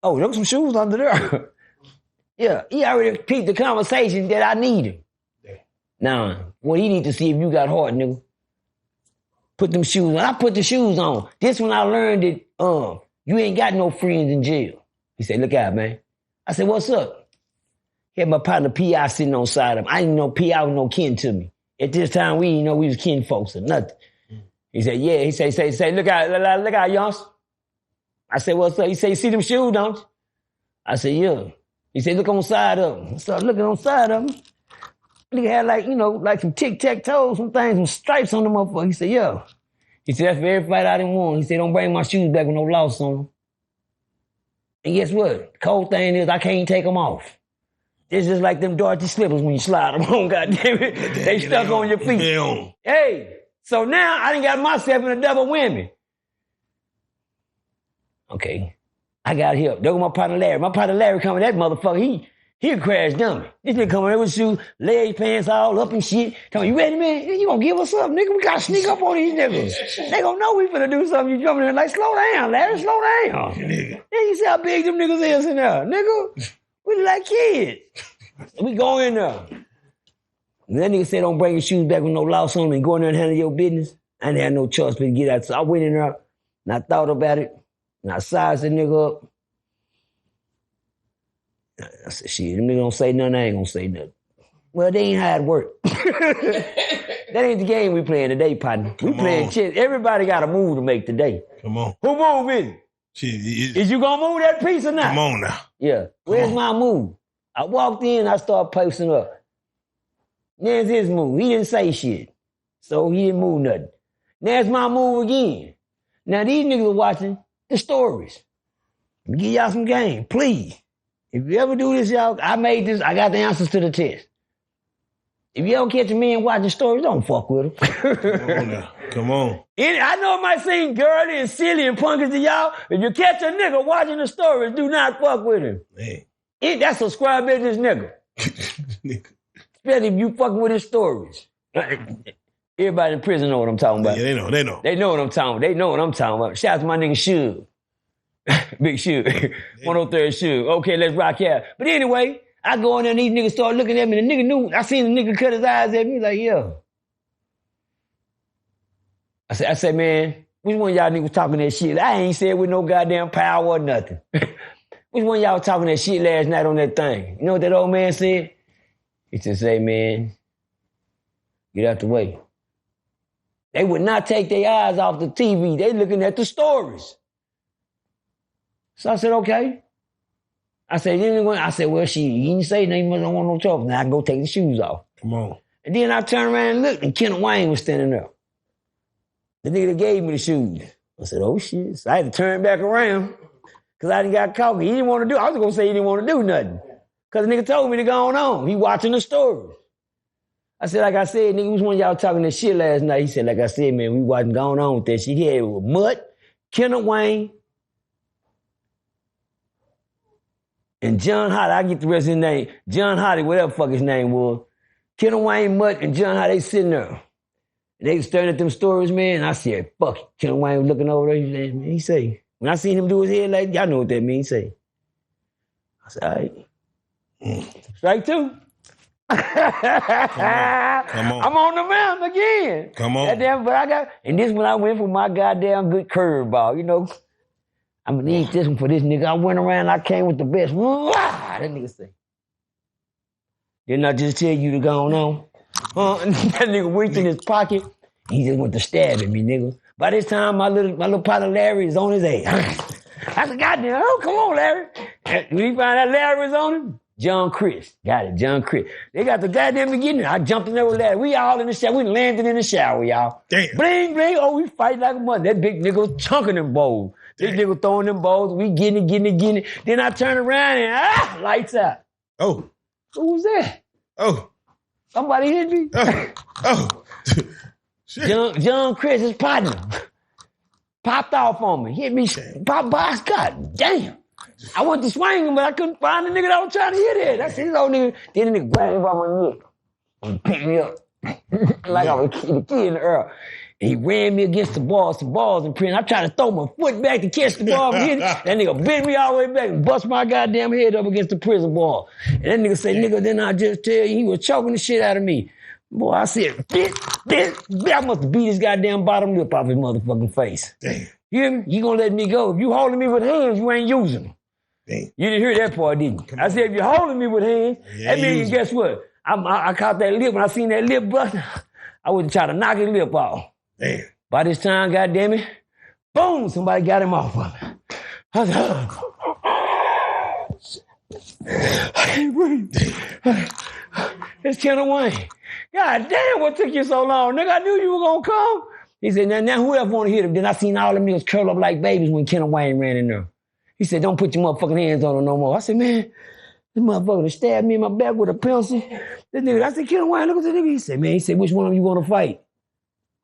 [SPEAKER 1] Oh, there was some shoes under there. Yeah, he already peeped the conversation that I needed. Now, what he need to see if you got heart, nigga. Put them shoes on. I put the shoes on. This when I learned that you ain't got no friends in jail. He said, look out, man. I said, what's up? He had my partner P.I. sitting on side of him. I didn't know P.I. was no kin to me. At this time, we didn't know we was kin folks or nothing. He said, yeah. He said, look out, youngster. I said, what's up? He said, you see them shoes, don't you? I said, yeah. He said, look on the side of them. I started looking on the side of them. Nigga had like some tic-tac-toes, some things, some stripes on them motherfucker. He said, yeah. He said, that's for every fight I didn't want. He said, don't bring my shoes back with no loss on them. And guess what? The cold thing is I can't take them off. It's just like them Dorothy slippers when you slide them on, goddammit. They stuck on your feet. Hey, so now I done got myself in a double whammy. Okay, I got help. There was my partner Larry. My partner Larry coming, that motherfucker, he a crash dummy. This nigga coming in with shoes, leg pants all up and shit. Tell me, you ready, man? You gonna give us up, nigga? We gotta sneak up on these niggas. They gonna know we finna do something. You jumping in like, slow down, Larry, slow down. Nigga. Then you see how big them niggas is in there, nigga. We like kids. We go in there. And that nigga said, don't bring your shoes back with no loss on them and go in there and handle your business. I didn't have no choice but to get out. So I went in there and I thought about it. And I sized the nigga up. I said, shit, them niggas don't say nothing, I ain't gonna say nothing. Well, they ain't how it work. That ain't the game we playing today, partner. We playing chess. Everybody got a move to make today.
[SPEAKER 4] Come on.
[SPEAKER 1] Who move is it?
[SPEAKER 4] Shit,
[SPEAKER 1] Is you gonna move that piece or not?
[SPEAKER 4] Come on now.
[SPEAKER 1] Yeah. Where's my move? I walked in, I started posting up. There's his move. He didn't say shit. So he didn't move nothing. There's my move again. Now these niggas are watching the stories. Give y'all some game, please. If you ever do this, y'all, I made this, I got the answers to the test. If you ever catch a man watching stories, don't fuck with him.
[SPEAKER 4] Come on now. Come on.
[SPEAKER 1] I know it might seem girly and silly and punky to y'all, but if you catch a nigga watching the stories, do not fuck with him. Man. That's a square business nigga. Especially if you fucking with his stories. Everybody in prison know what I'm talking about.
[SPEAKER 4] Yeah, they know.
[SPEAKER 1] They know what I'm talking about. They know what I'm talking about. Shout out to my nigga Sh0t. Big Sh0t. 103rd Sh0t. Okay, let's rock out. But anyway, I go in there and these niggas start looking at me. The nigga knew. I seen the nigga cut his eyes at me like, yeah. I said, man, which one of y'all niggas talking that shit? I ain't said with no goddamn power or nothing. Which one of y'all talking that shit last night on that thing? You know what that old man said? He just say, man, get out the way. They would not take their eyes off the TV. They looking at the stories. So I said, okay. I said, well, shit, you didn't say nothing, you don't want no trouble. Now I can go take the shoes off.
[SPEAKER 4] Come on.
[SPEAKER 1] And then I turned around and looked, and Kenneth Wayne was standing there. The nigga that gave me the shoes. I said, oh, shit. So I had to turn back around because I didn't got caught. He didn't want to do, I was going to say he didn't want to do nothing because the nigga told me to go on. He watching the stories. I said, like I said, nigga, which one of y'all talking that shit last night? He said, like I said, man, we wasn't going on with that shit. He had it with Mutt, Kenneth Wayne, and John Hottie. I get the rest of his name. John Hottie, whatever the fuck his name was. Kenneth Wayne, Mutt, and John Hottie, they sitting there. And they was staring at them stories, man. And I said, fuck it. Ken Wayne was looking over there. He said, man, he say, when I seen him do his head like, y'all know what that means. He say, I said, all right. Strike two.
[SPEAKER 4] Come on.
[SPEAKER 1] I'm on the mountain again.
[SPEAKER 4] Come on.
[SPEAKER 1] Goddamn, but and this when I went for my goddamn good curveball, you know. I'm gonna need this one for this nigga. I went around, I came with the best. Wah! That nigga say. Didn't I just tell you to go on? And that nigga reached in his pocket. He just went to stab at me, nigga. By this time, my little partner Larry is on his ass. I said, goddamn, oh, come on, Larry. And when he find out Larry was on him, John Chris. Got it, John Chris. They got the goddamn beginning. I jumped in there with Larry. We all in the shower. We landed in the shower, y'all.
[SPEAKER 4] Damn.
[SPEAKER 1] Bling, bling. Oh, we fight like a mother. That big nigga was chunking them bowls. This nigga throwing them bowls. We getting it. Then I turn around and lights out.
[SPEAKER 4] Oh.
[SPEAKER 1] Who was that?
[SPEAKER 4] Oh.
[SPEAKER 1] Somebody hit me.
[SPEAKER 4] Oh. Shit.
[SPEAKER 1] John Chris, his partner, popped off on me. Hit me. Pop box. God damn. I went to swing him, but I couldn't find the nigga that was trying to hit it. That's his old nigga. Then the nigga grabbed me by my neck and picked me up like I was a kid in the earth. And he ran me against the balls, and print. I tried to throw my foot back to catch the ball. That nigga bent me all the way back and bust my goddamn head up against the prison ball. And that nigga said, nigga, didn't I just tell you? He was choking the shit out of me. Boy, I said, I must have beat his goddamn bottom lip off his motherfucking face.
[SPEAKER 4] Damn.
[SPEAKER 1] You hear me? You gonna let me go. If you holding me with hands, you ain't using them.
[SPEAKER 4] Damn.
[SPEAKER 1] You didn't hear that part, didn't you? I said, if you're holding me with hands, that means, guess what? I caught that lip. When I seen that lip bust, I wouldn't try to knock his lip off.
[SPEAKER 4] Damn.
[SPEAKER 1] By this time, goddamn it, boom, somebody got him off of me. I was I can't breathe. It's Ken Wayne. God damn, what took you so long? Nigga, I knew you were gonna come. He said, now who else wanna hit him? Then I seen all them niggas curl up like babies when Ken Wayne ran in there. He said, don't put your motherfucking hands on him no more. I said, man, this motherfucker stabbed me in my back with a pencil. This nigga, I said, Ken Wayne, look at the nigga. He said, man, which one of you wanna fight?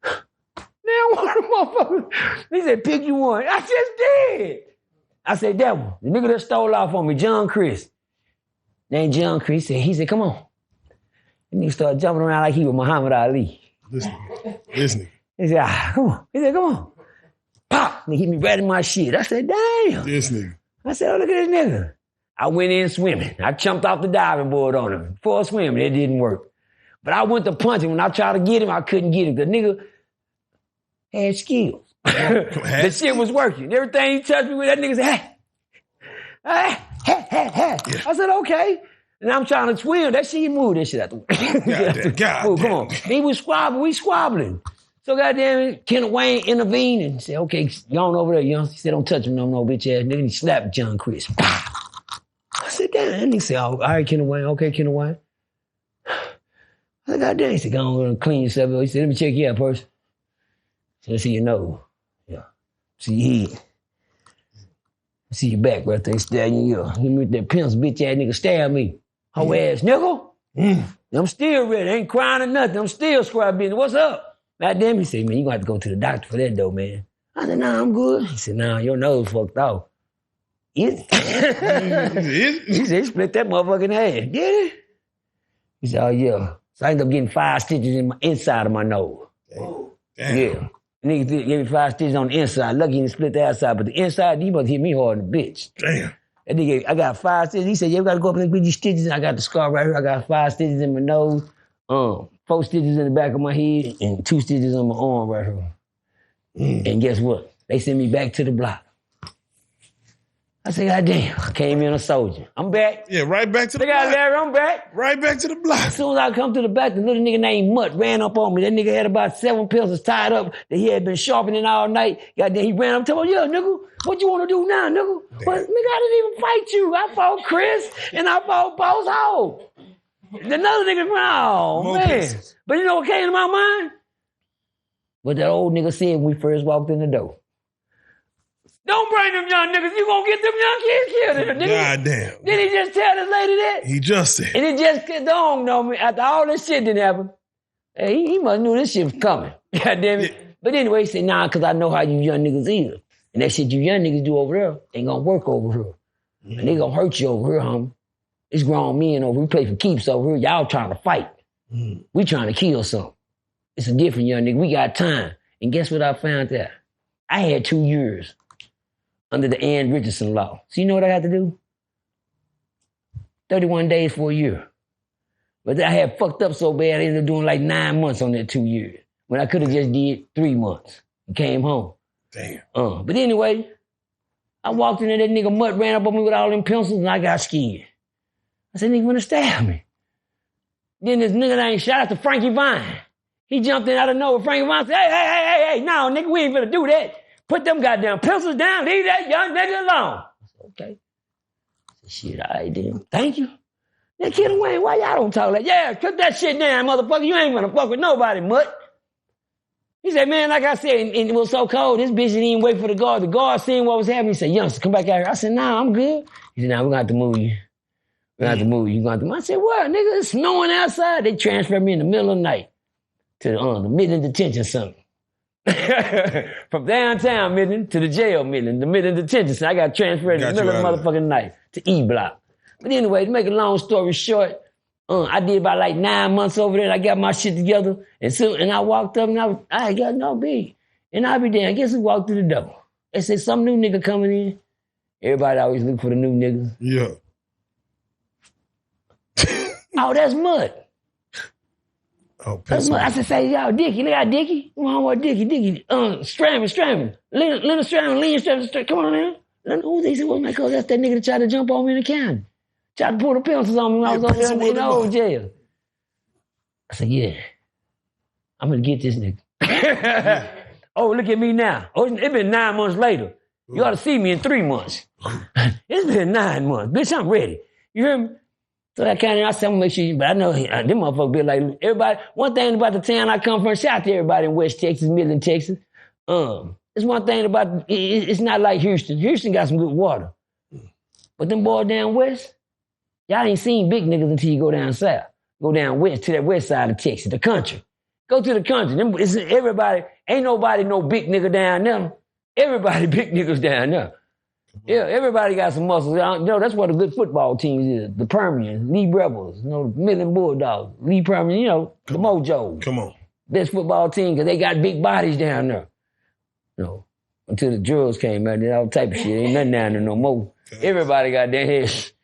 [SPEAKER 1] Now one of the motherfuckers. He said, pick you one. I just did. I said, that one. The nigga that stole off on me, John Chris. Named John Chris. He said, come on. And he started jumping around like he was Muhammad Ali.
[SPEAKER 4] This nigga.
[SPEAKER 1] He said, come on. He said, come on. Pop. And he hit me right in my shit. I said, damn.
[SPEAKER 4] This nigga.
[SPEAKER 1] I said, oh, look at this nigga. I went in swimming. I jumped off the diving board on him. Before swimming, it didn't work. But I went to punch him. When I tried to get him, I couldn't get him. The nigga had skills. The shit was working. Everything he touched me with, that nigga said, hey. I said, okay. And I'm trying to swim. That shit, he moved that shit out the way. God come on. He was squabbling. We squabbling. So goddamn it, Ken Wayne intervened and said, okay, go on over there, young. He said, don't touch him no bitch ass nigga. He slapped John Chris. I said, damn. And he said, oh, all right, Ken Wayne. Okay, Ken Wayne. I said, goddamn. He said, go on and clean yourself up. He said, let me check you out first. So see your nose. Yeah. See your head. See your back right there. Stabbing you up. Hit me with that pencil, bitch ass nigga stab me. Hoe ass nigga. I'm still ready. Ain't crying or nothing. I'm still scrubbing. What's up? Goddamn, he said, man, you gonna have to go to the doctor for that though, man. I said, nah, I'm good. He said, nah, your nose fucked off. Is it? He said, he split that motherfucking head. Did it? He said, oh yeah. So I ended up getting 5 stitches in my inside of my nose.
[SPEAKER 4] Damn.
[SPEAKER 1] Yeah. Nigga gave me 5 stitches on the inside. Lucky he didn't split the outside, but the inside, he must hit me hard in the bitch.
[SPEAKER 4] Damn.
[SPEAKER 1] That nigga, I got 5 stitches. He said, you gotta go up and get these stitches. I got the scar right here. I got 5 stitches in my nose, 4 stitches in the back of my head, and 2 stitches on my arm right here. And guess what? They sent me back to the block. I said, God damn, I came in a soldier. I'm back.
[SPEAKER 4] Yeah, right back to the
[SPEAKER 1] They got
[SPEAKER 4] block.
[SPEAKER 1] Larry, I'm back.
[SPEAKER 4] Right back to the block.
[SPEAKER 1] As soon as I come to the back, the little nigga named Mutt ran up on me. That nigga had about 7 pencils tied up that he had been sharpening all night. Goddamn, he ran up to me, yeah, nigga, what you want to do now, nigga? But, nigga, I didn't even fight you. I fought Chris and I fought Boss Hole. Another nigga, oh,
[SPEAKER 4] More
[SPEAKER 1] man.
[SPEAKER 4] pencils.
[SPEAKER 1] But you know what came to my mind? What that old nigga said when we first walked in the door. Don't bring them young niggas. You gonna get them young kids killed.
[SPEAKER 4] God damn.
[SPEAKER 1] Did he just tell this lady that?
[SPEAKER 4] He just said.
[SPEAKER 1] And it just don't know me. After all this shit didn't happen, hey, he must knew this shit was coming. God damn it.
[SPEAKER 4] Yeah.
[SPEAKER 1] But anyway, he said, nah, because I know how you young niggas is. And that shit you young niggas do over there ain't gonna work over here. And they gonna hurt you over here, homie. It's grown men over here. We play for keeps over here. Y'all trying to fight. We trying to kill something. it's a different young nigga. We got time. And guess what I found out? I had 2 years under the Ann Richardson law. So you know what I had to do? 31 days for a year. But I had fucked up so bad, I ended up doing like 9 months on that 2 years. When I could have just did 3 months and came home.
[SPEAKER 4] Damn.
[SPEAKER 1] But anyway, I walked in there, that nigga Mutt ran up on me with all them pencils and I got scared. I said, nigga, wanna stab me. Then this nigga named shout out to Frankie Vine. He jumped in out of nowhere. Frankie Vine said, hey, no, nigga, we ain't finna do that. Put them goddamn pencils down, leave that young nigga alone. I said, okay. I said, shit, all right then. Thank you. Now, Kid Wayne, why y'all don't talk like, yeah, put that shit down, motherfucker. You ain't gonna fuck with nobody, Mutt. He said, man, like I said, and it was so cold, this bitch didn't even wait for the guard. The guard seen what was happening. He said, youngster, come back out here. I said, nah, I'm good. He said, nah, we're gonna have to move you. We're gonna have to move you. I said, what, nigga, it's snowing outside. They transferred me in the middle of the night to the Midland Detention Center. From downtown Midland to the jail Midland, the Midland Detention Center. I got transferred in the middle of the motherfucking night to E Block. But anyway, to make a long story short, I did about like 9 months over there. And I got my shit together, and I walked up, and I ain't got no big. And I be damn, guess who walked through the door? They said some new nigga coming in. Everybody always look for the new niggas.
[SPEAKER 4] Yeah.
[SPEAKER 1] Oh, that's Mud.
[SPEAKER 4] Oh,
[SPEAKER 1] That's Mud. I said, say, yo, Dickie, look at Dickie. Come on, Dickie. Stramming. Leonard Stramming. Come on now. Who they said, well, my cuz that's that nigga that tried to jump on me in the county. Tried to pull the pencils on me when I was over there in the old jail. I said, yeah, I'm going to get this nigga. Oh, look at me now. Oh, it's been 9 months later. You ought to see me in 3 months. It's been 9 months. Bitch, I'm ready. You hear me? So that kind of, I said, I'm going to make sure, but I know them motherfuckers be like, everybody, one thing about the town I come from, shout out to everybody in West Texas, Midland, Texas. It's one thing about, it's not like Houston. Houston got some good water. But them boys down west, y'all ain't seen big niggas until you go down south. Go down west, to that west side of Texas, the country. Go to the country. Everybody, ain't nobody no big nigga down there. Everybody big niggas down there. Yeah, everybody got some muscles. You know, that's what a good football team is. The Permians, Lee Rebels, you know, the Midland Bulldogs, Lee Permian, you know, the Mojos.
[SPEAKER 4] Come on.
[SPEAKER 1] Best football team because they got big bodies down there. You know, until the drugs came out and all type of shit. Ain't nothing down there no more. Everybody got their heads.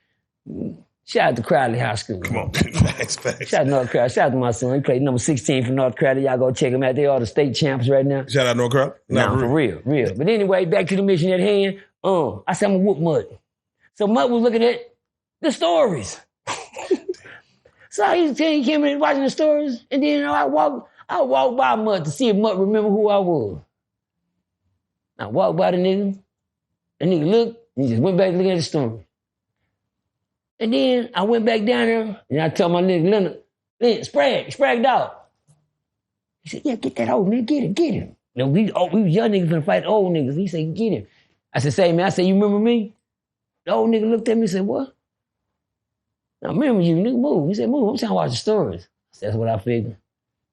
[SPEAKER 1] Shout out to Crowley High School.
[SPEAKER 4] Come on. Facts.
[SPEAKER 1] Shout out to North Crowley. Shout out to my son. He played number 16 for North Crowley. Y'all go check him out. They are the state champs right now.
[SPEAKER 4] Shout out North Crowley.
[SPEAKER 1] No, for real. But anyway, back to the mission at hand. I said, I'm gonna whoop Mud. So Mud was looking at the stories. So he came in watching the stories, and then I walked by Mud to see if Mud remember who I was. I walked by the nigga looked, and he just went back looking at the story. And then I went back down there, and I told my nigga, Leonard, Sprag dog. He said, yeah, get that old nigga, get him. You know, we was young niggas finna fight old niggas. He said, get him. I said, say, man, you remember me? The old nigga looked at me and said, what? I remember you, nigga, move. He said, move, I'm trying to watch the stories. That's what I figured.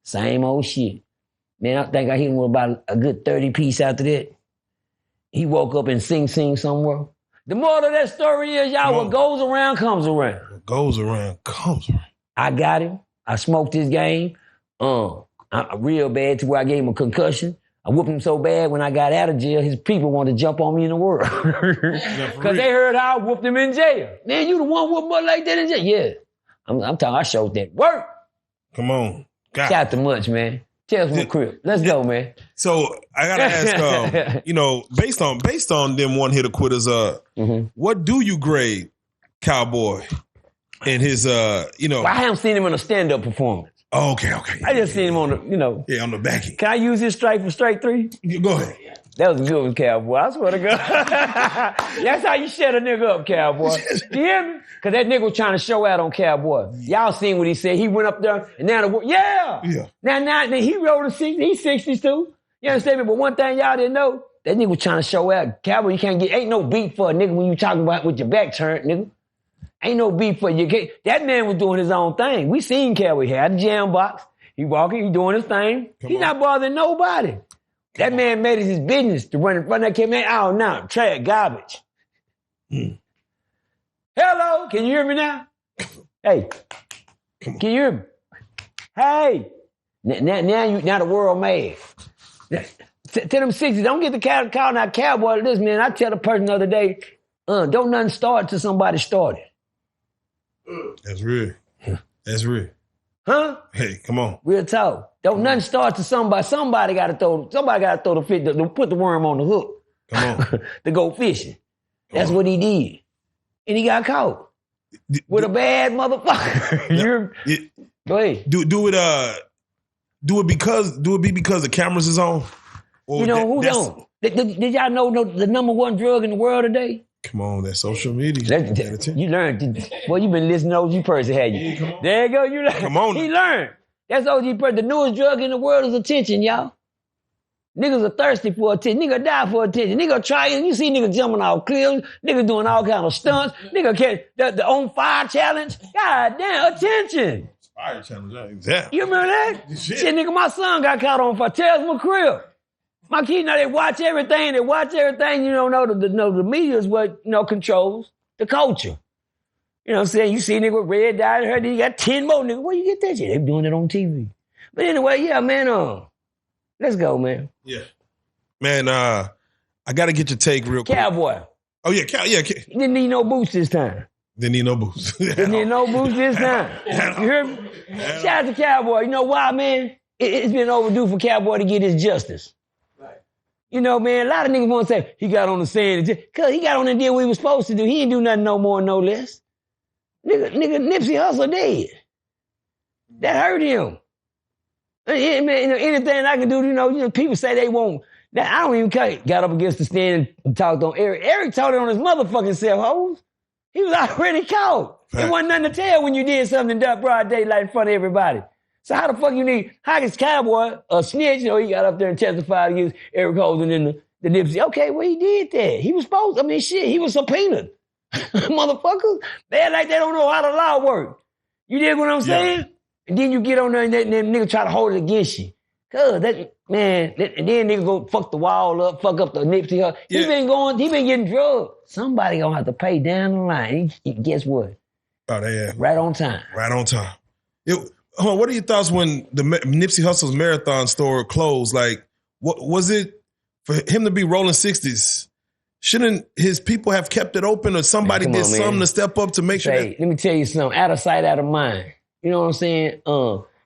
[SPEAKER 1] Same old shit. Man, I think I hit him with about a good 30 piece after that. He woke up and sing somewhere. The moral of that story is, y'all, what goes around comes around.
[SPEAKER 4] What goes around comes around.
[SPEAKER 1] I got him. I smoked his game. Real bad to where I gave him a concussion. I whooped him so bad when I got out of jail, his people wanted to jump on me in the world. Because they heard how I whooped him in jail. Man, you the one whooped Mud like that in jail? Yeah. I'm telling you, I showed that work.
[SPEAKER 4] Come on.
[SPEAKER 1] Shout out to Much, man. Tell us what crib. Let's go, man.
[SPEAKER 4] So I gotta ask, you know, based on them one hitter quitters, what do you grade Cowboy and his you know?
[SPEAKER 1] Well, I haven't seen him in a stand-up performance.
[SPEAKER 4] Oh, okay.
[SPEAKER 1] I just seen him on the, you know.
[SPEAKER 4] Yeah, on the back end.
[SPEAKER 1] Can I use his strike for strike three?
[SPEAKER 4] Go ahead.
[SPEAKER 1] That was a good one, Cowboy. I swear to God. That's how you shut a nigga up, Cowboy. You hear me? Because that nigga was trying to show out on Cowboy. Y'all seen what he said. He went up there, and now yeah. Now, he rode a 60. He's 62. You understand me? But one thing y'all didn't know, that nigga was trying to show out. Cowboy, you can't get, ain't no beat for a nigga when you talking about with your back turned, nigga. Ain't no beef for you. That man was doing his own thing. We seen Cowboy. He had a jam box. He walking, he doing his thing. He's not bothering nobody. That man made it his business to run in front of that kid. Man, oh, no, trash, garbage. Hello, can you hear me now? Hey, can you hear me? Hey, Now the world mad. Tell them 60, don't get the call now cowboy to this, man. I tell the person the other day, don't nothing start till somebody started.
[SPEAKER 4] That's real. That's real.
[SPEAKER 1] Huh?
[SPEAKER 4] Hey, come on.
[SPEAKER 1] Real talk. Don't nothing start to somebody. Somebody got to throw the fish, to put the worm on the hook.
[SPEAKER 4] Come on.
[SPEAKER 1] To go fishing. That's what he did. And he got caught. With a bad motherfucker. Go ahead.
[SPEAKER 4] Do it because the cameras is on? Or
[SPEAKER 1] you know, who don't? Did y'all know the number one drug in the world today?
[SPEAKER 4] Come on, that's social media.
[SPEAKER 1] You learned. Well, you've been listening to OG Percy, had you?
[SPEAKER 4] Yeah, come on.
[SPEAKER 1] There you go. You learned.
[SPEAKER 4] Come on.
[SPEAKER 1] He learned. That's OG Percy. The newest drug in the world is attention, y'all. Niggas are thirsty for attention. Nigga die for attention. Nigga trying. You see niggas jumping off cliffs. Niggas doing all kind of stunts. Nigga catch the on fire challenge. God damn, attention.
[SPEAKER 4] Fire challenge, exactly.
[SPEAKER 1] You remember that? Shit, nigga, my son got caught on fire. Tell my crib. My kids know they watch everything. You don't know the media is what, controls the culture. You know what I'm saying? You see a nigga with red dye in her, then you got 10 more niggas. Where you get that shit? They doing it on TV. But anyway, yeah, man, let's go, man.
[SPEAKER 4] Yeah. Man, I got to get your take real quick.
[SPEAKER 1] Cowboy.
[SPEAKER 4] Oh, yeah, yeah.
[SPEAKER 1] Didn't need no boots this time.
[SPEAKER 4] Didn't need no boots.
[SPEAKER 1] Didn't need no boots this time. You hear me? Shout out to Cowboy. You know why, man? It's been overdue for Cowboy to get his justice. You know, man, a lot of niggas want to say, he got on the sand. Because he got on and did what he was supposed to do. He ain't do nothing no more, no less. Nigga, Nipsey Hussle dead. That hurt him. Man, anything I can do, you know, people say they won't. I don't even care. Got up against the stand and talked on Eric. Eric told it on his motherfucking self, hoes. He was already caught. There wasn't nothing to tell when you did something in broad daylight in front of everybody. So how the fuck how is Cowboy a snitch? You know, he got up there and testified against Eric Holden and the Nipsey. Okay, well, he did that. He was supposed to. He was subpoenaed. Motherfuckers, they act like they don't know how the law works. You dig what I'm saying? Yeah. And then you get on there and that nigga try to hold it against you. Cause and then nigga go fuck the wall up, fuck up the Nipsey. Yeah. He been getting drugged. Somebody gonna have to pay down the line. Guess what?
[SPEAKER 4] Oh, yeah.
[SPEAKER 1] Right on time.
[SPEAKER 4] Right on time. What are your thoughts when the Nipsey Hussle's marathon store closed? Like, what was it for him to be rolling 60s? Shouldn't his people have kept it open, or somebody did something to step up to make sure?
[SPEAKER 1] Let me tell you something. Out of sight, out of mind. You know what I'm saying?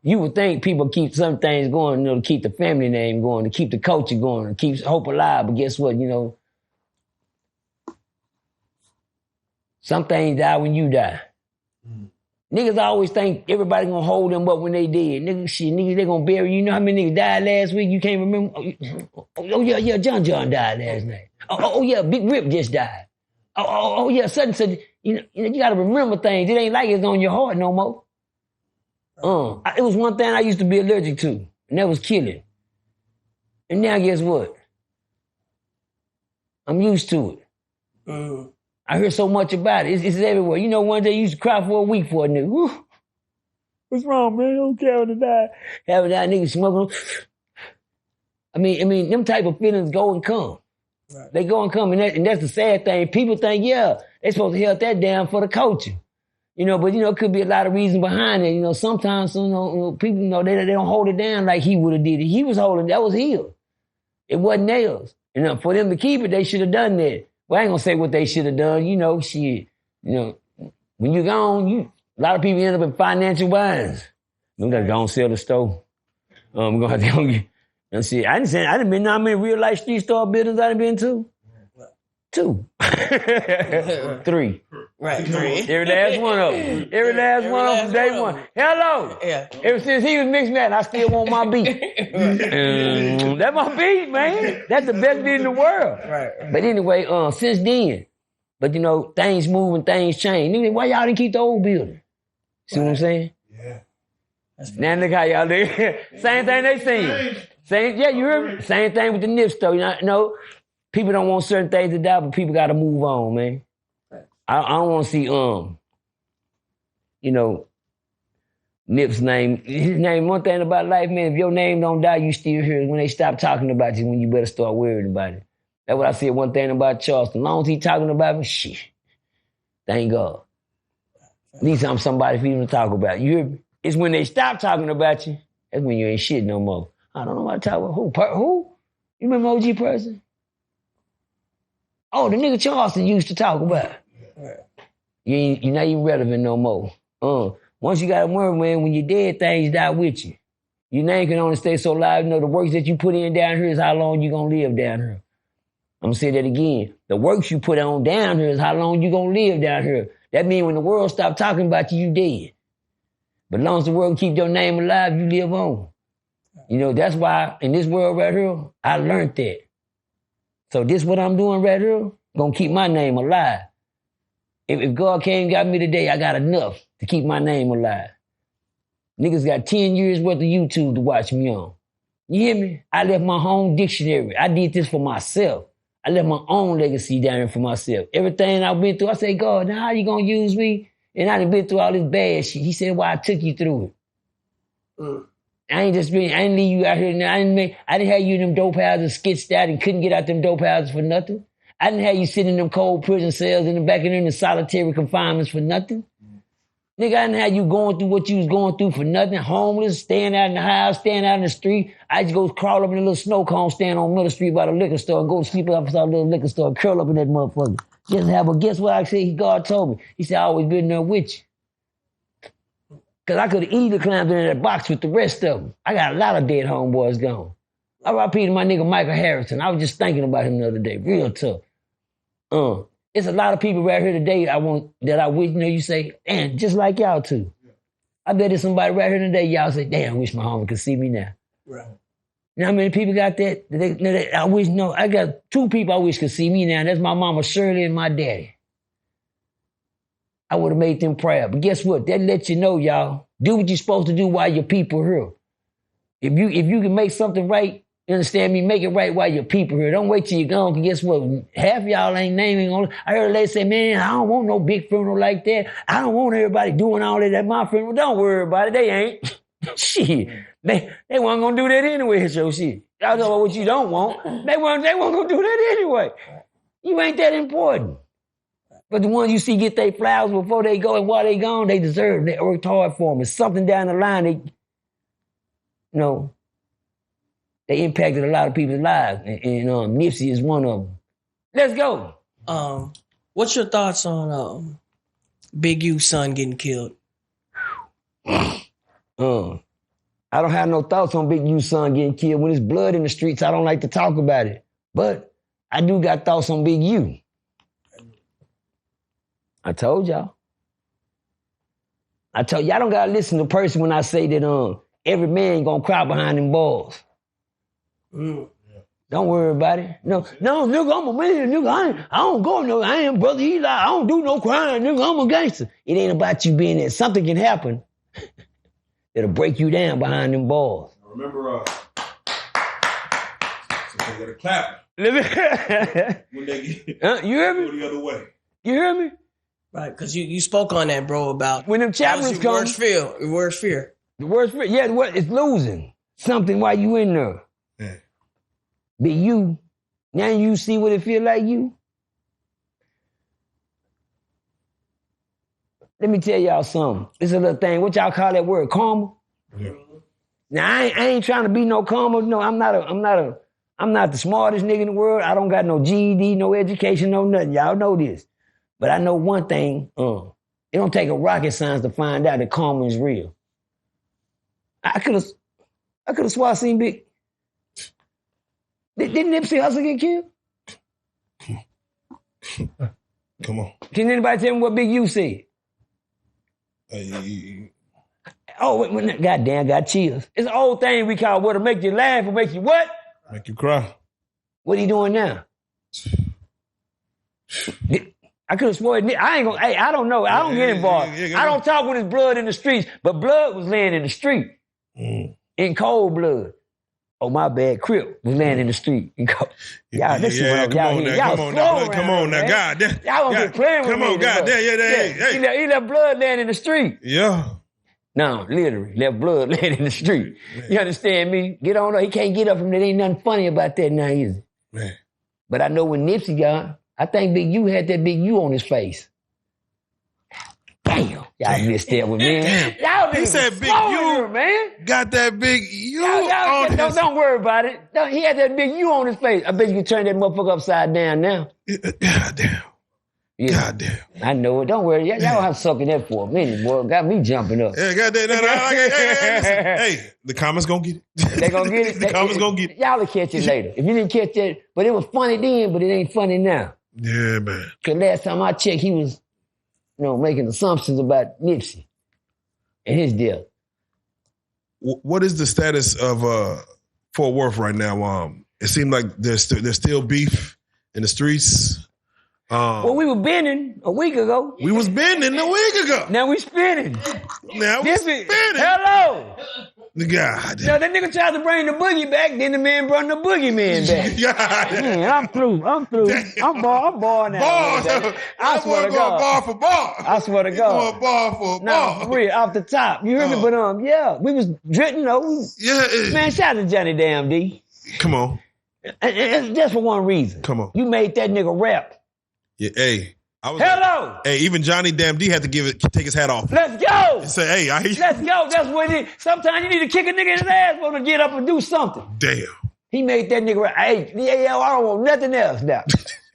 [SPEAKER 1] You would think people keep some things going, to keep the family name going, to keep the culture going, to keep hope alive. But guess what? Some things die when you die. Niggas always think everybody gonna hold them up when they dead. Niggas, they gonna bury you. You know how many niggas died last week? You can't remember? Oh yeah, John died last night. Oh yeah, Big Rip just died. Oh yeah, sudden. You gotta remember things. It ain't like it's on your heart no more. It was one thing I used to be allergic to, and that was killing. And now guess what? I'm used to it. I hear so much about it. It's everywhere. You know, one day you used to cry for a week for a nigga. Woo. What's wrong, man? Don't care to die. Having that nigga smoking. I mean, them type of feelings go and come. Right. They go and come, and that's the sad thing. People think, they supposed to hold that down for the culture. But it could be a lot of reasons behind it. Sometimes, people, they don't hold it down like he would have did it. He was holding, that was his. It wasn't theirs. For them to keep it, they should have done that. Well, I ain't gonna say what they should have done. When you gone, a lot of people end up in financial binds. You gotta go and sell the store. We're gonna have to go get. And see, I didn't been how many real life street store buildings I done been to. 2. 3.
[SPEAKER 5] Right, 3.
[SPEAKER 1] Every last one of them. Every last one of them from day one. Hello.
[SPEAKER 5] Yeah.
[SPEAKER 1] Ever since he was mixed man, I still want my beat. That's my beat, man. That's the best beat in the world.
[SPEAKER 5] Right.
[SPEAKER 1] But anyway, since then, things move and things change. Why y'all didn't keep the old building? See what I'm saying?
[SPEAKER 4] Yeah.
[SPEAKER 1] Now look how y'all do. Same thing they saying. You heard me? Same thing with the Nip store. People don't want certain things to die, but people got to move on, man. I don't want to see, Nip's name. His name, one thing about life, man, if your name don't die, you still here. When they stop talking about you, when you better start worrying about it. That's what I said one thing about Charleston. As long as he talking about me, shit. Thank God. At least I'm somebody for you to talk about. You hear me? It's when they stop talking about you, That's when you ain't shit no more. I don't know what to talk about. Who? You remember OG Percy? Oh, the nigga Charleston used to talk about. You're not even relevant no more. Once you got to learn, man, when you're dead, things die with you. Your name can only stay so alive. You know, the works that you put in down here is how long you going to live down here. I'm going to say that again. The works you put on down here is how long you going to live down here. That means when the world stop talking about you, you dead. But as long as the world keep your name alive, you live on. You know, that's why in this world right here, I learned that. So this what I'm doing right here, gonna keep my name alive. If God came and got me today, I got enough to keep my name alive. Niggas got 10 years worth of YouTube to watch me on. You hear me? I left my own dictionary. I did this for myself. I left my own legacy down here for myself. Everything I've been through, I say, God, now how you gonna use me? And I done been through all this bad shit. He said, why I took you through it. I ain't leave you out here. I didn't have you in them dope houses sketched out and couldn't get out them dope houses for nothing. I didn't have you sitting in them cold prison cells in the back and in the solitary confinements for nothing. Nigga, I didn't have you going through what you was going through for nothing. Homeless, staying out in the house, staying out in the street. I just go crawl up in a little snow cone, stand on Middle Street by the liquor store and go to sleep outside a little liquor store and curl up in that motherfucker. But guess what I said? God told me. He said, I always been there with you. Because I could have easily climbed in that box with the rest of them. I got a lot of dead homeboys gone. R.I.P. to my nigga Michael Harrison. I was just thinking about him the other day. Real tough. It's a lot of people right here today I wish, you know, you say, damn, just like y'all too. I bet there's somebody right here today, y'all say, damn, I wish my homie could see me now. Right. You know how many people got that? I got 2 people I wish could see me now. That's my mama Shirley and my daddy. I would have made them proud. But guess what? That lets you know, y'all, do what you're supposed to do while your people here. If you can make something right, you understand me? Make it right while your people here. Don't wait till you're gone, because guess what? Half y'all ain't naming on. I heard a lady say, man, I don't want no big funeral like that. I don't want everybody doing all that at my funeral. Don't worry about it. They ain't. Shit. They weren't gonna do that anyway, so shit. Y'all know what you don't want. They weren't gonna do that anyway. You ain't that important. But the ones you see get their flowers before they go and while they gone, they deserve it. They worked hard for them. It's something down the line they impacted a lot of people's lives. And Nipsey is one of them. Let's go.
[SPEAKER 5] What's your thoughts on Big U's son getting killed?
[SPEAKER 1] I don't have no thoughts on Big U's son getting killed. When there's blood in the streets, I don't like to talk about it. But I do got thoughts on Big U. I told y'all. Y'all don't gotta listen to Percy when I say that every man gonna cry behind them balls. Don't worry about it. No, nigga, I'm a man, nigga. I don't go no. I ain't brother Eli. I don't do no crying, nigga. I'm a gangster. It ain't about you being there. Something can happen that'll break you down behind them balls.
[SPEAKER 4] Remember, they got a clap when they
[SPEAKER 1] you hear me?
[SPEAKER 4] go the other way.
[SPEAKER 1] You hear me?
[SPEAKER 5] Right, because you spoke on that, bro, about
[SPEAKER 1] when them chaplains come.
[SPEAKER 5] Worst fear. The worst fear.
[SPEAKER 1] Yeah, it's losing something while you in there.
[SPEAKER 4] Yeah.
[SPEAKER 1] But you, now you see what it feel like you. Let me tell y'all something. It's a little thing. What y'all call that word? Karma? Yeah. Now I ain't trying to be no karma. No, I'm not the smartest nigga in the world. I don't got no GED, no education, no nothing. Y'all know this. But I know one thing, it don't take a rocket science to find out that karma is real. I could have swore I seen Big. Didn't Nipsey Hussle get killed?
[SPEAKER 4] Come on.
[SPEAKER 1] Can anybody tell me what Big U said? Goddamn, got chills. It's an old thing we call what'll make you laugh or make you what?
[SPEAKER 4] Make you cry.
[SPEAKER 1] What are you doing now? I could have sworn. I ain't gonna. Hey, I don't know. I don't get involved. I don't talk when there's blood in the streets. But blood was laying in the street in cold blood. Oh, my bad. Crip was laying in the street. Y'all, this is what y'all hear.
[SPEAKER 4] Come on now, God.
[SPEAKER 1] Y'all gonna be playing with me.
[SPEAKER 4] Come on, God.
[SPEAKER 1] He left blood laying in the street.
[SPEAKER 4] Yeah.
[SPEAKER 1] No, literally, left blood laying in the street. You understand me? Get on up. He can't get up from there. Ain't nothing funny about that now, is it?
[SPEAKER 4] Man.
[SPEAKER 1] But I know when Nipsey got, I think Big U had that Big U on his face. Damn, y'all missed that one, man. Y'all
[SPEAKER 4] He
[SPEAKER 1] niggas
[SPEAKER 4] said
[SPEAKER 1] was
[SPEAKER 4] Big
[SPEAKER 1] slow in
[SPEAKER 4] U.
[SPEAKER 1] here, man.
[SPEAKER 4] Got that big U
[SPEAKER 1] Y'all,
[SPEAKER 4] on his...
[SPEAKER 1] don't worry about it. He had that big U on his face. I bet you can turn that motherfucker upside down now.
[SPEAKER 4] God damn.
[SPEAKER 1] Yeah.
[SPEAKER 4] God damn.
[SPEAKER 1] I know it. Don't worry. Y'all have sucking that for a minute, boy. Got me jumping up.
[SPEAKER 4] Yeah, God damn. Hey, the comments gonna get it.
[SPEAKER 1] They gonna get it.
[SPEAKER 4] The comments gonna get it.
[SPEAKER 1] Y'all will catch it later. If you didn't catch that, but it was funny then, but it ain't funny now.
[SPEAKER 4] Yeah, man.
[SPEAKER 1] Cause last time I checked, he was, making assumptions about Nipsey and his death.
[SPEAKER 4] What is the status of Fort Worth right now? It seemed like there's still beef in the streets.
[SPEAKER 1] Well, we were bending a week ago.
[SPEAKER 4] We was bending a week ago.
[SPEAKER 1] Now we spinning.
[SPEAKER 4] Spinning.
[SPEAKER 1] Hello.
[SPEAKER 4] God.
[SPEAKER 1] No, that nigga tried to bring the boogie back, then the man brought the boogeyman back.
[SPEAKER 4] God.
[SPEAKER 1] Man, I'm through. I'm ball now.
[SPEAKER 4] Ball.
[SPEAKER 1] I swear to God.
[SPEAKER 4] Ball for ball.
[SPEAKER 1] I swear to God.
[SPEAKER 4] Going ball for ball.
[SPEAKER 1] No, for real, off the top. You heard me? But yeah, we was dritting, Man, shout out to Johnny Damn D.
[SPEAKER 4] Come on.
[SPEAKER 1] And just for one reason.
[SPEAKER 4] Come on.
[SPEAKER 1] You made that nigga rap.
[SPEAKER 4] Yeah, hey.
[SPEAKER 1] Hello.
[SPEAKER 4] Hey, even Johnny Damn D had to take his hat off.
[SPEAKER 1] Let's go.
[SPEAKER 4] Say, hey, I hear you.
[SPEAKER 1] Let's go. That's what it is. Sometimes you need to kick a nigga in his ass for him to get up and do something.
[SPEAKER 4] Damn.
[SPEAKER 1] He made that nigga rap. Hey, yo, I don't want nothing else now.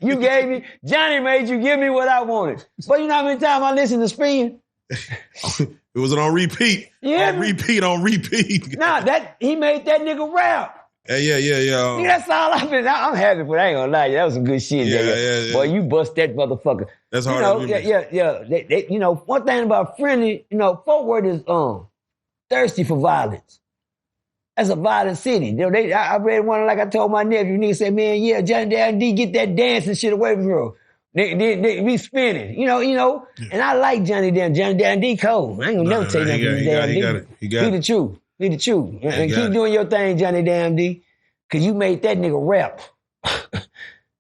[SPEAKER 1] You gave me, Johnny made you give me what I wanted. But you know how many times I listened to Spin?
[SPEAKER 4] It was on repeat.
[SPEAKER 1] Yeah.
[SPEAKER 4] On repeat.
[SPEAKER 1] Nah, he made that nigga rap.
[SPEAKER 4] Yeah.
[SPEAKER 1] Nigga, that's all I've been. I'm happy for that. I ain't gonna lie. That was some good shit.
[SPEAKER 4] Yeah.
[SPEAKER 1] Boy, you bust that motherfucker.
[SPEAKER 4] That's hard.
[SPEAKER 1] Yeah. They, one thing about friendly, Fort Worth is thirsty for violence. That's a violent city. I read one, like I told my nephew, nigga said, man, yeah, Johnny Damn D, get that dancing shit away from her. They be spinning, Yeah. And I like Johnny Damn D cold. I ain't gonna never take nothing from Damn D.
[SPEAKER 4] He got it.
[SPEAKER 1] Be the truth. And keep doing your thing, Johnny Damn D, because you made that nigga rap.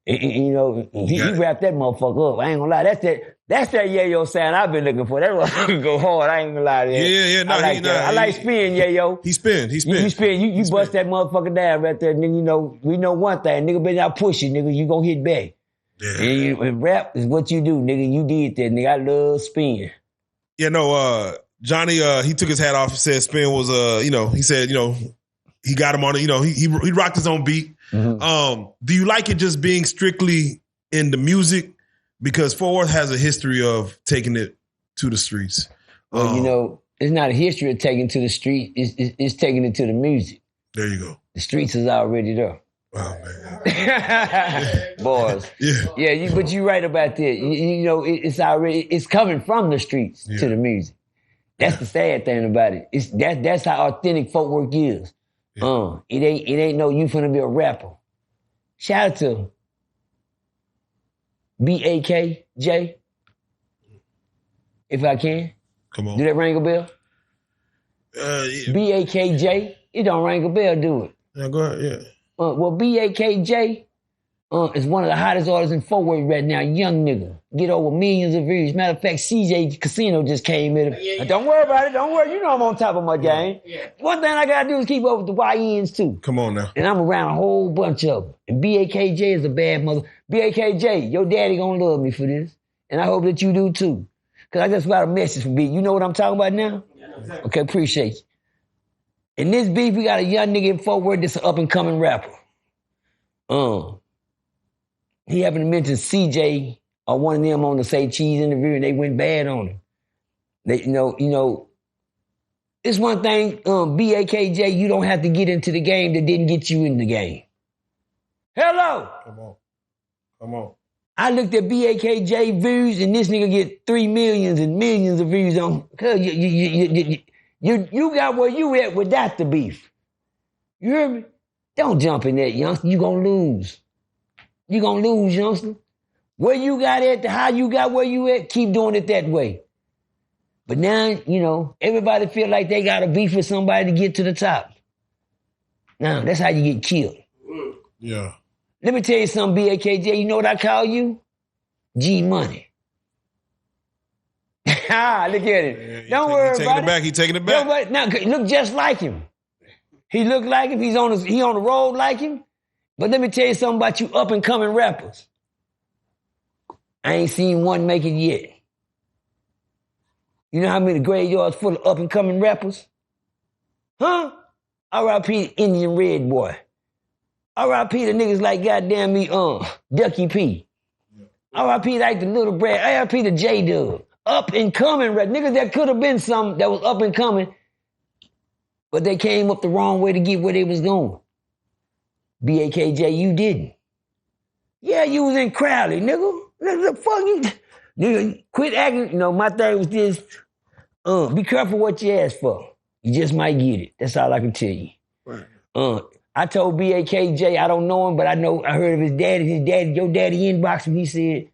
[SPEAKER 1] He wrapped that motherfucker up. I ain't gonna lie. That's that Yayo sound I've been looking for. That motherfucker go hard. I ain't gonna lie to that.
[SPEAKER 4] Yeah. No,
[SPEAKER 1] I like spin, Yayo.
[SPEAKER 4] He spin.
[SPEAKER 1] You spin. You bust that motherfucker down right there. Nigga, we know one thing. Nigga better not push it, nigga. You gonna hit back.
[SPEAKER 4] Yeah.
[SPEAKER 1] And rap is what you do, nigga. You did that, nigga. I love spin.
[SPEAKER 4] Yeah, no, Johnny, he took his hat off and said Spin was, he said, he got him on it. He rocked his own beat.
[SPEAKER 1] Mm-hmm.
[SPEAKER 4] Do you like it just being strictly in the music? Because Fort Worth has a history of taking it to the streets.
[SPEAKER 1] Well, it's not a history of taking it to the street. It's taking it to the music.
[SPEAKER 4] There you go.
[SPEAKER 1] The streets is already there.
[SPEAKER 4] Oh, man.
[SPEAKER 1] Boys. Yeah, but you're right about that. It's coming from the streets to the music. That's the sad thing about it. That's how authentic Fort Worth is. Yeah. It ain't no you finna be a rapper. Shout out to BAKJ, if I can.
[SPEAKER 4] Come on.
[SPEAKER 1] Do that ring a bell?
[SPEAKER 4] Yeah.
[SPEAKER 1] BAKJ, it don't ring a bell, do it?
[SPEAKER 4] Yeah, go ahead, yeah.
[SPEAKER 1] Well, BAKJ is one of the hottest artists in Fort Worth right now. Young nigga. Get over millions of views. Matter of fact, CJ Casino just came in. Yeah. Don't worry about it. Don't worry. You know I'm on top of my game. Yeah. One thing I gotta do is keep up with the YNs too.
[SPEAKER 4] Come on now.
[SPEAKER 1] And I'm around a whole bunch of them. And BAKJ is a bad mother. BAKJ, your daddy gonna love me for this. And I hope that you do too. Cause I just got a message from B. You know what I'm talking about now? Yeah. Okay, appreciate you. In this beef, we got a young nigga in Fort Worth that's an up-and-coming rapper. He happened to mention CJ or one of them on the Say Cheese interview, and they went bad on him. They, it's one thing, BAKJ, you don't have to get into the game that didn't get you in the game. Hello.
[SPEAKER 4] Come on.
[SPEAKER 1] I looked at BAKJ views, and this nigga get 3 millions and millions of views on. Cause you got where you at without the beef. You hear me? Don't jump in that, youngster. You gonna lose. You gonna lose, youngster. Where you got at to how you got where you at, keep doing it that way. But now, everybody feel like they got a beef with somebody to get to the top. Now, that's how you get killed.
[SPEAKER 4] Yeah.
[SPEAKER 1] Let me tell you something, BAKJ. You know what I call you? G-Money. Look at it. Don't worry about it.
[SPEAKER 4] He taking it back.
[SPEAKER 1] Now, look just like him. He look like him. He on the road like him. But let me tell you something about you up-and-coming rappers. I ain't seen one make it yet. You know how many graveyards full of up-and-coming rappers? Huh? R.I.P. Indian Red Boy. R.I.P. the niggas like goddamn me, Ducky P. R.I.P. like the Little Brad. R.I.P. the J-Dub. Up-and-coming rap. Niggas that could have been something that was up-and-coming, but they came up the wrong way to get where they was going. B.A.K.J., you didn't. Yeah, you was in Crowley, nigga. The fuck you... Nigga, quit acting. You know, my thing was this. Be careful what you ask for. You just might get it. That's all I can tell you. Right. I told B.A.K.J. I don't know him, but I heard of his daddy. Your daddy inboxed him. He said,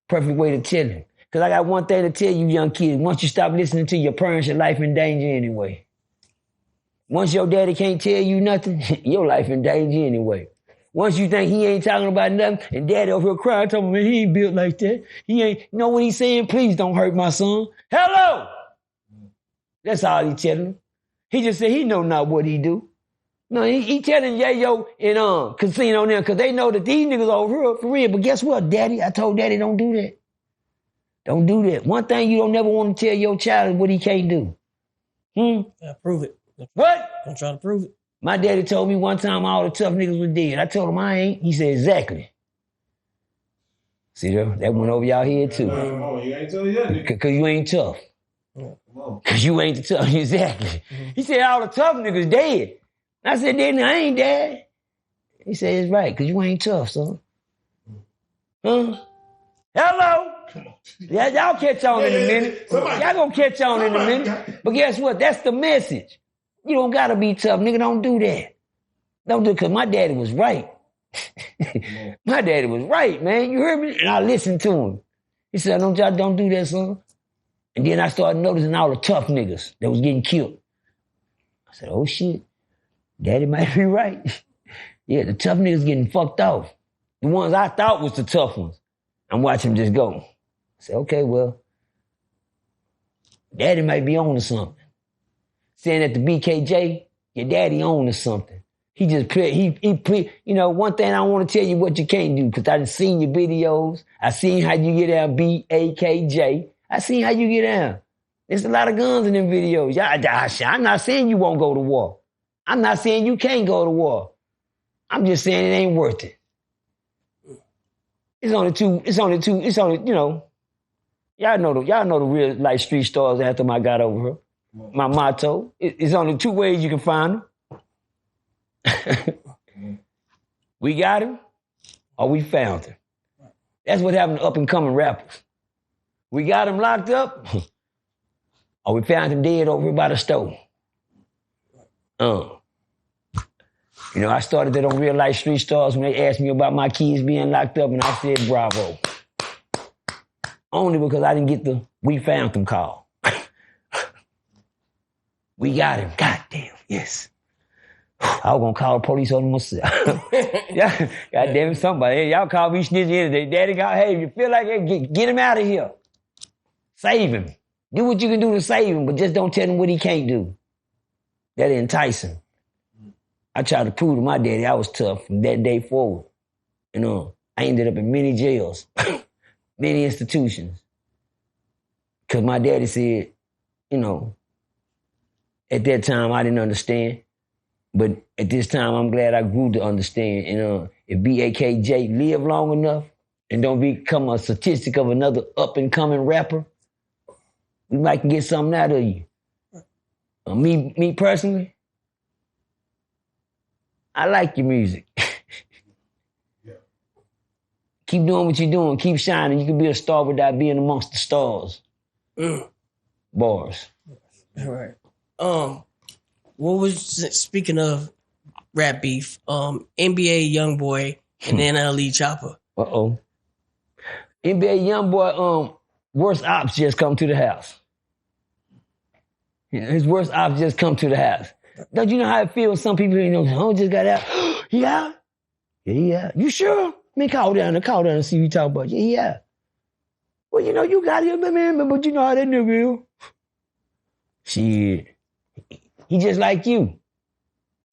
[SPEAKER 1] perfect way to tell him. Because I got one thing to tell you, young kids. Once you stop listening to your parents, your life in danger anyway. Once your daddy can't tell you nothing, your life in danger anyway. Once you think he ain't talking about nothing, and daddy over here crying, talking about, he ain't built like that. He ain't, you know what he's saying? Please don't hurt my son. Hello! That's all he telling him. He just said he know not what he do. No, he telling Yayo and Casino them, because they know that these niggas over here for real. But guess what, daddy? I told daddy don't do that. Don't do that. One thing you don't never want to tell your child is what he can't do.
[SPEAKER 5] Yeah, prove it.
[SPEAKER 1] What?
[SPEAKER 5] Don't try to prove it.
[SPEAKER 1] My daddy told me one time all the tough niggas were dead. I told him I ain't. He said, exactly. See, that went over y'all head too.
[SPEAKER 4] Come on, you ain't telling yet, nigga.
[SPEAKER 1] Because you ain't tough.
[SPEAKER 4] Come on.
[SPEAKER 1] Because you ain't the tough. Exactly. Mm-hmm. He said, all the tough niggas dead. I said, then I ain't dead. He said, it's right, because you ain't tough, son. Huh? Hello?
[SPEAKER 4] Come on.
[SPEAKER 1] Yeah, y'all catch on in a minute. Y'all gonna catch on in a minute. But guess what? That's the message. You don't gotta be tough, nigga. Don't do that. Don't do it, because my daddy was right. My daddy was right, man. You heard me? And I listened to him. He said, don't do that, son. And then I started noticing all the tough niggas that was getting killed. I said, oh shit, daddy might be right. Yeah, the tough niggas getting fucked off. The ones I thought was the tough ones. I'm watching them just go. I said, okay, well, daddy might be on to something. Saying at the BKJ, your daddy on to something. He just put, you know, one thing I don't want to tell you what you can't do, because I done seen your videos. I seen how you get down, BAKJ. I seen how you get down. There's a lot of guns in them videos. I'm not saying you won't go to war. I'm not saying you can't go to war. I'm just saying it ain't worth it. It's only, you know, y'all know the real life street stars after I got over here. My motto, it's only two ways you can find them. We got him or we found him. That's what happened to up-and-coming rappers. We got him locked up or we found him dead over by the stove. You know, I started that on Real Life Street Stars when they asked me about my kids being locked up, and I said, bravo. Only because I didn't get the we found them call. We got him. God damn, yes. I was going to call the police on him myself. Yeah, God damn it, somebody. Hey, y'all call me snitching today. Daddy got, hey, if you feel like it, get him out of here. Save him. Do what you can do to save him, but just don't tell him what he can't do. That'll entice him. I tried to prove to my daddy I was tough from that day forward. You know, I ended up in many jails, many institutions. Because my daddy said, you know, at that time I didn't understand. But at this time, I'm glad I grew to understand. And if BAKJ live long enough and don't become a statistic of another up-and-coming rapper, we might get something out of you. Me personally, I like your music. Yeah. Keep doing what you're doing. Keep shining. You can be a star without being amongst the stars. Bars.
[SPEAKER 5] All right. What was, speaking of rap beef, NBA Youngboy and NLE Chopper.
[SPEAKER 1] Uh-oh. NBA Youngboy, worst ops just come to the house. His worst ops just come to the house. Don't you know how it feels? Some people, you know, just got out. He out? Yeah, he out. You sure? Man, call down and see what you talk about. Yeah, he out. Well, you know, you got him, man, but you know how that nigga is. Shit. He just like you.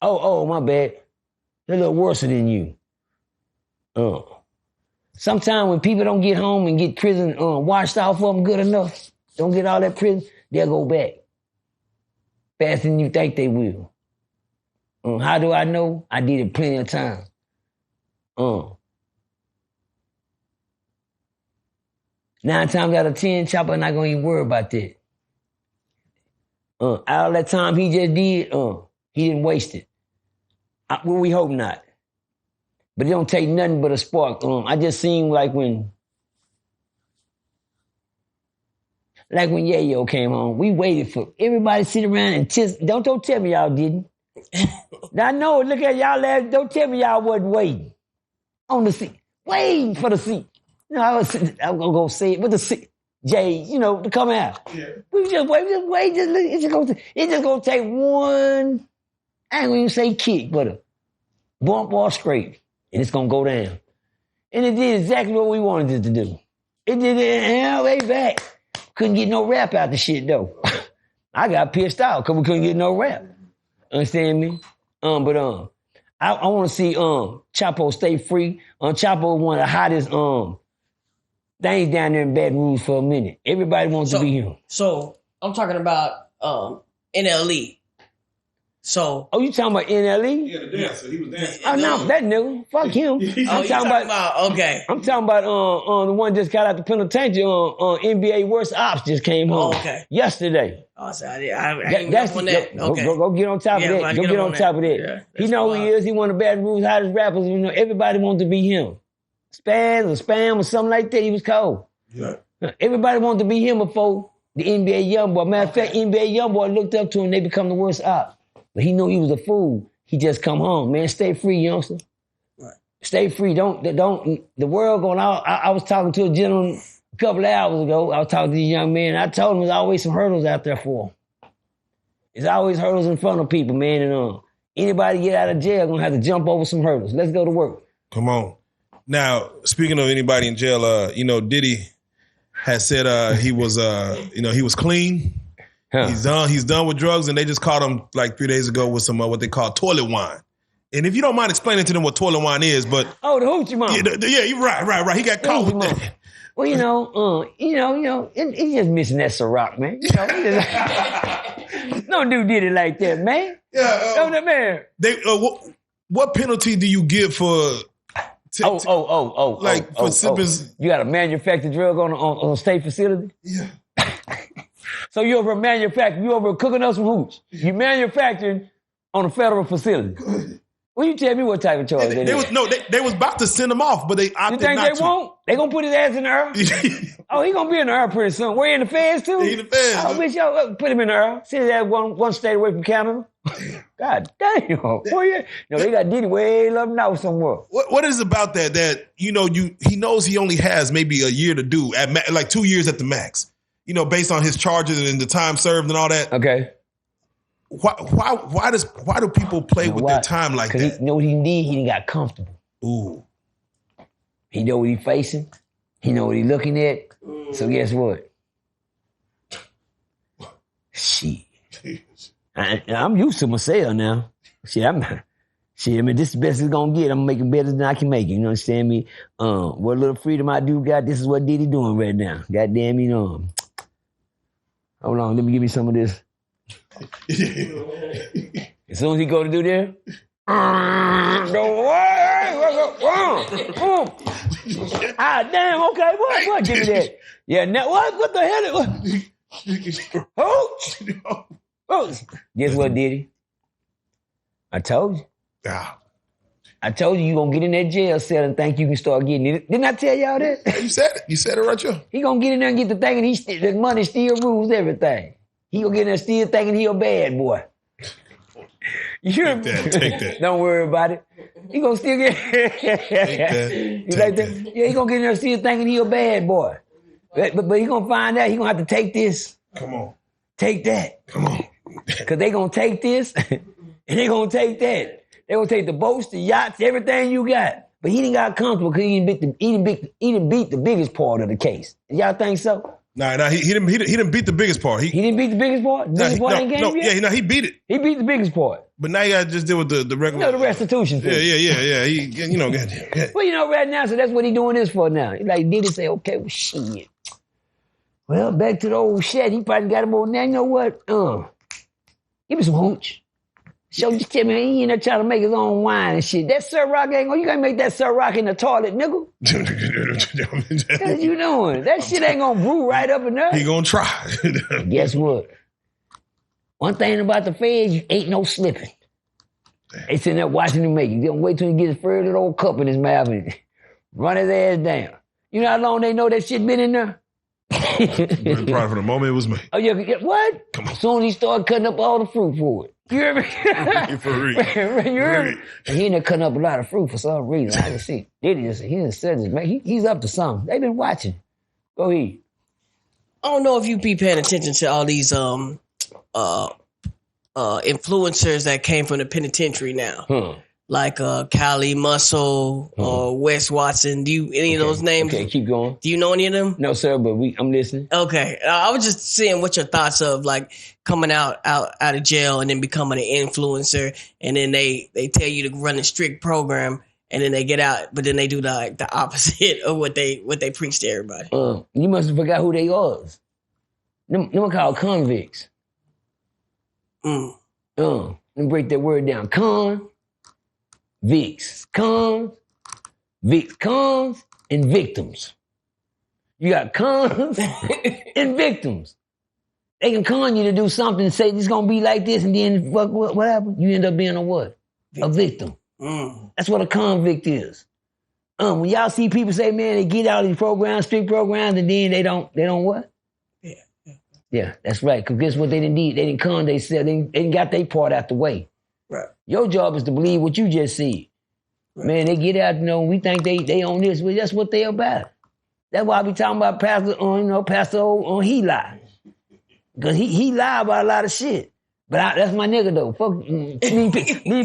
[SPEAKER 1] Oh, my bad. They're a little worse than you. Sometimes when people don't get home and get prison washed off of them good enough, don't get all that prison, they'll go back. Faster than you think they will. How do I know? I did it plenty of times. 9 times out of 10, Chopper not gonna even worry about that. Out of that time he just did, he didn't waste it. Well, we hope not. But it don't take nothing but a spark. I just seen like when Yayo came home, we waited for everybody to sit around and just, don't tell me y'all didn't. I know, look at y'all laugh, don't tell me y'all wasn't waiting on the seat, waiting for the seat. You know, I'm gonna go say it with the seat, Jay, to come out. Yeah. We just wait, it's just gonna take one, I ain't gonna even say kick, but a bump or scrape, and it's gonna go down. And it did exactly what we wanted it to do. It did it all the way back. Couldn't get no rap out the shit though. I got pissed out because we couldn't get no rap. Understand me? I want to see Chapo stay free. Chapo one of the hottest things down there in Baton Rouge for a minute. Everybody wants to be him. So
[SPEAKER 5] I'm talking about NLE. So
[SPEAKER 1] you talking about NLE?
[SPEAKER 3] Yeah, the dancer. He was dancing.
[SPEAKER 1] Oh no, that nigga. Fuck him. I'm talking about okay. I'm talking about the one just got out the penitentiary. NBA Worst Ops just came home. Yesterday.
[SPEAKER 5] Oh, so that's on that. Okay.
[SPEAKER 1] Go get on top of that. Go get on top of that. Yeah, he know who he is. He one of the Baton Rouge hottest rappers. Everybody wants to be him. Spam or something like that. He was cold. Yeah. Everybody wanted to be him before the NBA Youngboy. Matter of fact, NBA Youngboy looked up to him. They become the worst op. But he knew he was a fool. He just come home, man. Stay free, youngster. Right. Stay free. Don't. The world going out. I was talking to a gentleman a couple of hours ago. I was talking to these young men. I told him there's always some hurdles out there for him. There's always hurdles in front of people, man. And anybody get out of jail gonna have to jump over some hurdles. Let's go to work.
[SPEAKER 4] Come on. Now, speaking of anybody in jail, Diddy has said he was he was clean. Huh. He's done with drugs, and they just caught him like 3 days ago with some what they call toilet wine. And if you don't mind explaining to them what toilet wine is, but
[SPEAKER 1] the hoochie mama.
[SPEAKER 4] Yeah, you're right. He got caught with that.
[SPEAKER 1] Well, he's just missing that Ciroc, man. Don't do Diddy like that, man.
[SPEAKER 4] Yeah,
[SPEAKER 1] don't man.
[SPEAKER 4] What penalty do you give for? For sipping.
[SPEAKER 1] You got a manufactured drug on a state facility?
[SPEAKER 4] Yeah.
[SPEAKER 1] So you over manufacturing, you over cooking up some hooch. You manufacturing on a federal facility. Well, you tell me what type of charge they
[SPEAKER 4] was about to send him off, but they opted not to.
[SPEAKER 1] You think they won't? They gonna put his ass in the earth? He gonna be in the earth pretty soon. We're in the feds too?
[SPEAKER 4] He in the feds.
[SPEAKER 1] I wish y'all put him in the earth. See that one state away from Canada? God damn. Boy, they got Diddy way up north somewhere.
[SPEAKER 4] What is about that he knows he only has maybe a year to do, like 2 years at the max. Based on his charges and the time served and all that.
[SPEAKER 1] Okay.
[SPEAKER 4] Why do people play with their time like that?
[SPEAKER 1] Because he know what he need. He got comfortable.
[SPEAKER 4] Ooh.
[SPEAKER 1] He know what he facing. He know what he looking at. So guess what? Shit. I'm used to myself now. This is the best it's gonna get. I'm gonna make it better than I can make it. You understand me? What little freedom I do got, this is what Diddy doing right now. Goddamn, hold on, let me give me some of this. As soon as he go to do there, damn, okay, what? Give me that. Yeah, now what the hell? Guess what, Diddy? I told you.
[SPEAKER 4] Yeah.
[SPEAKER 1] I told you gonna get in that jail cell and think you can start getting it. Didn't I tell y'all that?
[SPEAKER 4] You said it. You said it right here.
[SPEAKER 1] He gonna get in there and get the thing, and the money still rules everything. He gonna get in there still thinking he a bad boy. You hear me?
[SPEAKER 4] Take that.
[SPEAKER 1] Don't worry about it. He gonna still get. You like that? Yeah, he gonna get in there still thinking he a bad boy. But he gonna find out he gonna have to take this.
[SPEAKER 4] Come on.
[SPEAKER 1] Take that.
[SPEAKER 4] Come on.
[SPEAKER 1] Cause they gonna take this and they gonna take that. They gonna take the boats, the yachts, everything you got. But he didn't got comfortable because he didn't beat the biggest part of the case. Y'all think so?
[SPEAKER 4] Nah, he didn't beat the biggest part. He
[SPEAKER 1] didn't beat the biggest part? The biggest part ain't game yet?
[SPEAKER 4] Yeah, he beat it.
[SPEAKER 1] He beat the biggest part.
[SPEAKER 4] But now you gotta just deal with the regular.
[SPEAKER 1] The restitution fee.
[SPEAKER 4] Yeah.
[SPEAKER 1] Well, right now, so that's what he doing this for now. He like, Diddy say, okay, well, shit. Well, back to the old Sh0t. He probably got him on there. You know what? Give me some hooch. So just tell me, he in there trying to make his own wine and shit. That Sh0t ain't gonna, you can't make that Sh0t in the toilet, nigga. What you doing? That shit ain't gonna brew right up in there.
[SPEAKER 4] He gonna try.
[SPEAKER 1] Guess what? One thing about the feds, you ain't no slipping. They sitting there watching him make it. They don't wait till he gets his first little old cup in his mouth and run his ass down. You know how long they know that shit been in there?
[SPEAKER 4] Probably from the moment it was made.
[SPEAKER 1] Oh, yeah, what?
[SPEAKER 4] Come on.
[SPEAKER 1] As soon as he started cutting up all the fruit for it. You hear me?
[SPEAKER 4] For real.
[SPEAKER 1] You hear me? And he ended up cutting up a lot of fruit for some reason. I can see. Diddy he just said this, man. He's up to something. They've been watching. Go ahead.
[SPEAKER 5] I don't know if you be paying attention to all these influencers that came from the penitentiary now. Like Cali Muscle or Wes Watson. Do you any of those names?
[SPEAKER 1] Okay, keep going.
[SPEAKER 5] Do you know any of them?
[SPEAKER 1] No, sir, but I'm listening.
[SPEAKER 5] Okay. I was just seeing what your thoughts of like coming out of jail and then becoming an influencer, and then they tell you to run a strict program, and then they get out, but then they do the opposite of what they preach to everybody.
[SPEAKER 1] You must have forgot who they was. Them are called convicts. Let me break that word down. Convicts, cons, and victims. You got cons and victims. They can con you to do something and say it's gonna be like this, and then what happened? You end up being a what? A victim. That's what a convict is. When y'all see people say, man, they get out of these programs, strict programs, and then they don't what? Yeah, that's right. Because guess what they didn't need? They didn't con themselves. They didn't got their part out the way.
[SPEAKER 5] Right.
[SPEAKER 1] Your job is to believe what you just said. Right. Man, they get out, we think they own this. Well, that's what they about. That's why I be talking about Pastor on he lie. Because he lie about a lot of shit. But that's my nigga, though. Fuck, me and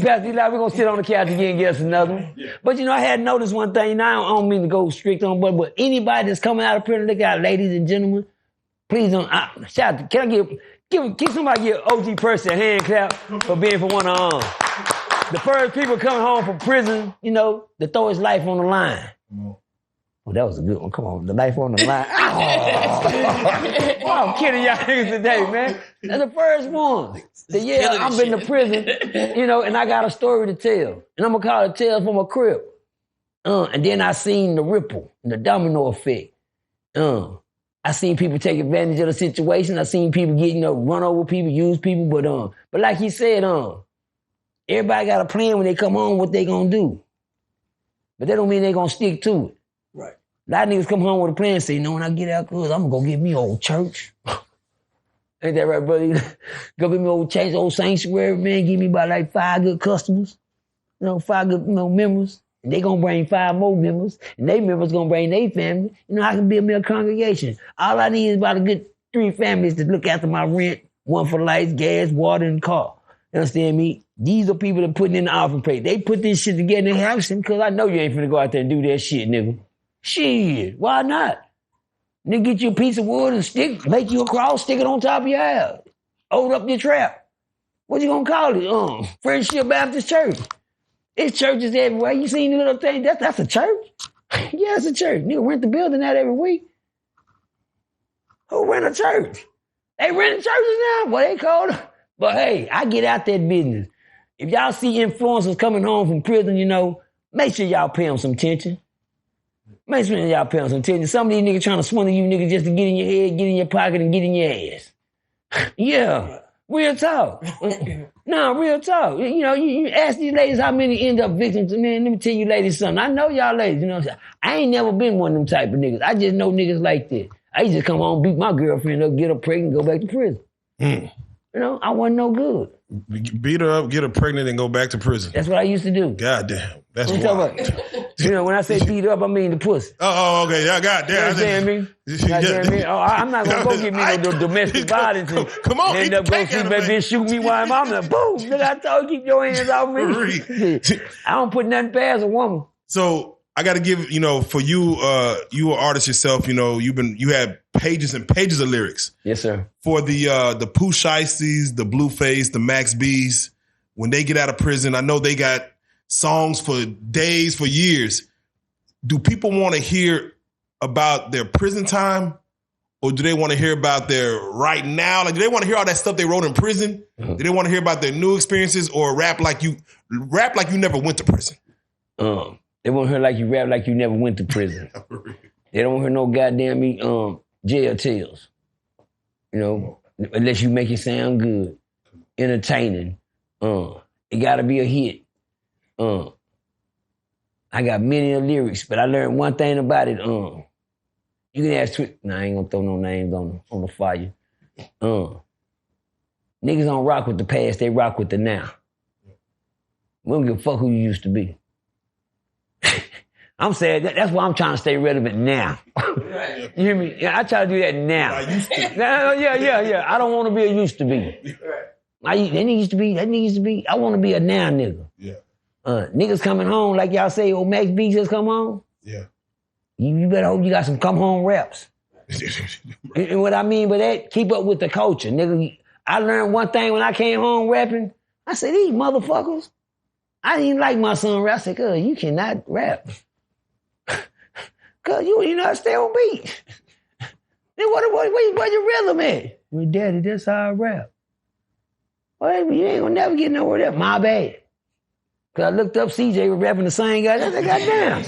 [SPEAKER 1] Pastor Eli, we're going to sit on the couch again and get us another one. Yeah. But, I had noticed one thing. Now, I don't mean to go strict on, but anybody that's coming out of prison, look out, ladies and gentlemen, please don't. Sh0t. Can I give somebody give OG Percy a hand clap for being for one of the first people coming home from prison, to throw his life on the line. Oh, that was a good one. Come on, the life on the line. I'm kidding y'all niggas today, man. That's the first one. I've been to prison, and I got a story to tell. And I'm going to call it Tales from a Crib. And then I seen the ripple and the domino effect. I seen people take advantage of the situation. I seen people get, run over people, use people. But like he said, everybody got a plan when they come home what they gonna do. But that don't mean they gonna stick to it.
[SPEAKER 5] Right.
[SPEAKER 1] A lot of niggas come home with a plan and say, when I get out, cuz I'm gonna go get me old church. Ain't that right, brother? Go get me old church, old sanctuary, man. Give me about like 5 good customers. 5 good, members. And they gonna bring 5 more members, and they members gonna bring their family. I can build me a congregation. All I need is about a good 3 families to look after my rent, one for lights, gas, water, and car. You understand me? These are people that putting in the offering plate. They put this shit together in house because I know you ain't finna go out there and do that shit, nigga. Shit, why not? Nigga, get you a piece of wood and make you a cross, stick it on top of your house. Hold up your trap. What you gonna call it? Friendship Baptist Church. It's churches everywhere. You seen the little thing? That's a church? Yeah, it's a church. Nigga rent the building out every week. Who rent a church? They rent churches now? What they call it? But hey, I get out that business. If y'all see influencers coming home from prison, make sure y'all pay them some attention. Make sure y'all pay them some attention. Some of these niggas trying to swindle you niggas just to get in your head, get in your pocket, and get in your ass. Yeah. Real talk. No, real talk. You ask these ladies how many end up victims. Man, let me tell you ladies something. I know y'all ladies, I ain't never been one of them type of niggas. I just know niggas like that. I used to come home, beat my girlfriend up, get her pregnant, go back to prison. I wasn't no good.
[SPEAKER 4] Beat her up, get her pregnant, and go back to prison.
[SPEAKER 1] That's what I used to do.
[SPEAKER 4] Goddamn. That's
[SPEAKER 1] wild. When I say beat up, I mean the pussy.
[SPEAKER 4] Oh, okay. Yeah, goddamn.
[SPEAKER 1] You understand me? I'm not going to go get me no domestic violence and
[SPEAKER 4] come on,
[SPEAKER 1] end up going to see my bitch shoot me while I'm there. Boom. Nigga, I told you, keep your hands off me. I don't put nothing past a woman.
[SPEAKER 4] So I got to give, for you, you an artist yourself, you had pages and pages of lyrics.
[SPEAKER 1] Yes, sir.
[SPEAKER 4] For the Pooh Shiesties, the Blueface, the Max B's, when they get out of prison, I know they got songs for days, for years. Do people want to hear about their prison time, or do they want to hear about their right now? Like, do they want to hear all that stuff they wrote in prison? Do they want to hear about their new experiences, or rap like you never went to prison?
[SPEAKER 1] They want to hear like you rap like you never went to prison. They don't hear no goddamn jail tales. You know, unless you make it sound good, entertaining. It got to be a hit. I got many lyrics, but I learned one thing about it. You can ask Nah, I ain't gonna throw no names on the fire. Niggas don't rock with the past, they rock with the now. We don't give a fuck who you used to be. I'm saying that's why I'm trying to stay relevant now. You hear me? Yeah, I try to do that now. Yeah. I don't want to be a used to be. That nigga used to be. I want to be a now nigga.
[SPEAKER 4] Yeah.
[SPEAKER 1] Niggas coming home, like y'all say, old Max B just come home.
[SPEAKER 4] Yeah.
[SPEAKER 1] You better hope you got some come home raps. And what I mean by that, keep up with the culture, nigga. I learned one thing when I came home rapping. I said, these motherfuckers, I didn't like my son rap. I said, cuz, you cannot rap. Cuz, you not stay on beat. Then where your rhythm at? Well, daddy, that's how I rap. Well, you ain't gonna never get nowhere there. My bad. Cause I looked up CJ was rapping the same guy. I said, goddamn.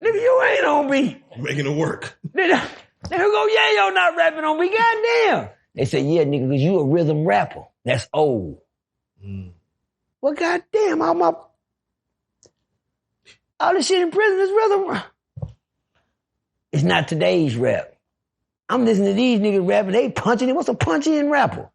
[SPEAKER 1] Nigga, you ain't on beat.
[SPEAKER 4] Making it work.
[SPEAKER 1] Nigga, Go Yayo not rapping on beat. Goddamn. They said, yeah, nigga, cause you a rhythm rapper. That's old. Well, goddamn, all this shit in prison is rhythm. It's not today's rap. I'm listening to these niggas rapping. They punching it. What's a punch-in rapper?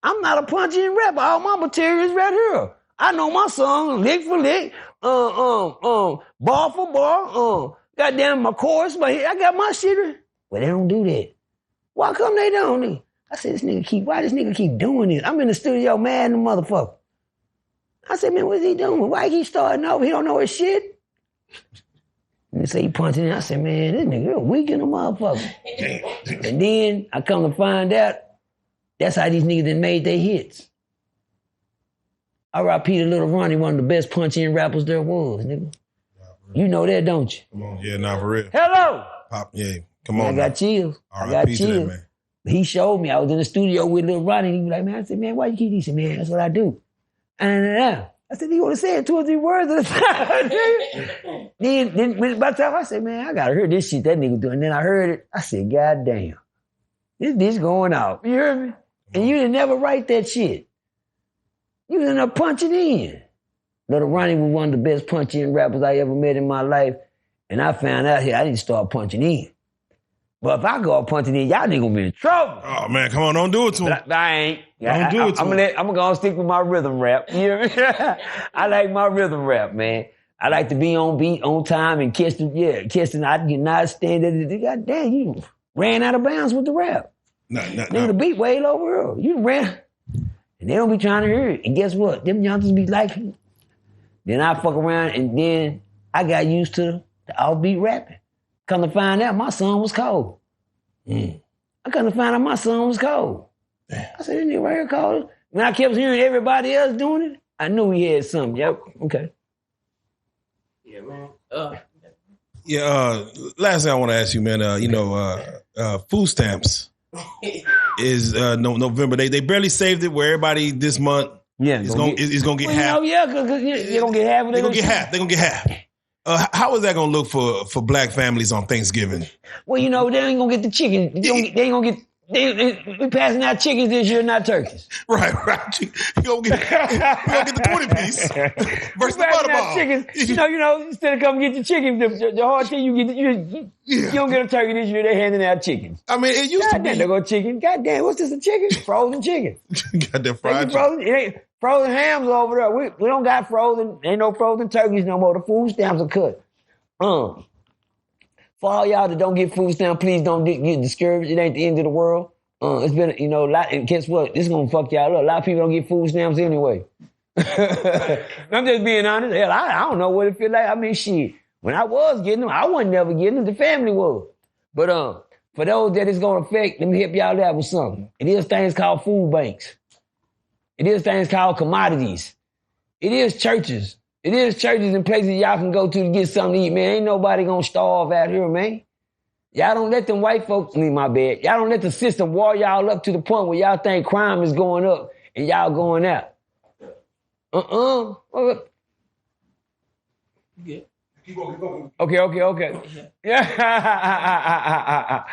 [SPEAKER 1] I'm not a punch-in rapper. All my material is right here. I know my song, lick for lick, bar for bar, goddamn my chorus, but I got my shit. But they don't do that. Why come they don't? I said, why this nigga keep doing this? I'm in the studio mad in the motherfucker. I said, man, what's he doing? Why he keep starting over? He don't know his shit? And they say he punching it. I said, man, this nigga weak in the motherfucker. And then I come to find out, that's how these niggas done made their hits. R.I.P. to Little Ronnie, one of the best punch-in rappers there was, nigga. You know that, don't you?
[SPEAKER 4] Come on, yeah, nah, for real.
[SPEAKER 1] Hello!
[SPEAKER 4] Pop, yeah, come on.
[SPEAKER 1] I got chills.
[SPEAKER 4] R.I.P. to that, man.
[SPEAKER 1] He showed me. I was in the studio with Little Ronnie, and he was like, man, I said, man, why you keep these? He said, man, that's what I do. I said, you want to say it 2 or 3 words at a time? Then by the time I said, man, I got to hear this shit that nigga doing. And then I heard it. I said, God damn. This bitch going out. You heard me? And you didn't never write that shit. You was in there punching in. Little Ronnie was one of the best punch-in rappers I ever met in my life. And I found out here, I didn't start punching in. But if I go out punching in, y'all niggas gonna be in trouble.
[SPEAKER 4] Oh, man, come on, don't do it to him.
[SPEAKER 1] I ain't.
[SPEAKER 4] Don't do it to him.
[SPEAKER 1] I'm gonna stick with my rhythm rap. You hear me? I like my rhythm rap, man. I like to be on beat, on time, and kissing. I cannot stand it. God damn, you ran out of bounds with the rap. Nigga, the beat way over here. You ran. And they don't be trying to hear it. And guess what? Them youngsters be like, then I fuck around and then I got used to the offbeat rapping. Come to find out my son was cold. I come to find out my son was cold. I said, this nigga right here cold. When I kept hearing everybody else doing it, I knew he had something. Yep, okay.
[SPEAKER 5] Yeah, man.
[SPEAKER 4] Last thing I want to ask you, man, food stamps. Is November. They barely saved it where everybody this month is gonna get half.
[SPEAKER 1] Because they're gonna get half of it.
[SPEAKER 4] They're gonna get half. How is that gonna look for black families on Thanksgiving?
[SPEAKER 1] Well, they ain't gonna get the chicken. They ain't gonna get. We passing out chickens this year, not turkeys.
[SPEAKER 4] Right. You gonna get the 20-piece versus the butterball.
[SPEAKER 1] Chickens. Instead of coming get the chicken, the hard thing you don't get a turkey this year. They're handing out chickens.
[SPEAKER 4] I mean, it used to be.
[SPEAKER 1] They go chicken. Goddamn, what's this? A chicken? Frozen chicken.
[SPEAKER 4] Goddamn fried
[SPEAKER 1] chicken. It ain't frozen hams over there. We don't got frozen. Ain't no frozen turkeys no more. The food stamps are cut. For all y'all that don't get food stamps, please don't get discouraged. It ain't the end of the world. It's been, a lot, and guess what? This is going to fuck y'all up. A lot of people don't get food stamps anyway. I'm just being honest. Hell, I don't know what it feel like. I mean, shit. When I was getting them, I wasn't never getting them. The family was. But for those that it's going to affect, let me help y'all out with something. It is things called food banks. It is things called commodities. It is churches. It is churches and places y'all can go to get something to eat, man. Ain't nobody gonna starve out here, man. Y'all don't let them white folks, my bad. Y'all don't let the system wall y'all up to the point where y'all think crime is going up and y'all going out.
[SPEAKER 5] Yeah.
[SPEAKER 4] Keep going.
[SPEAKER 1] Okay. Yeah.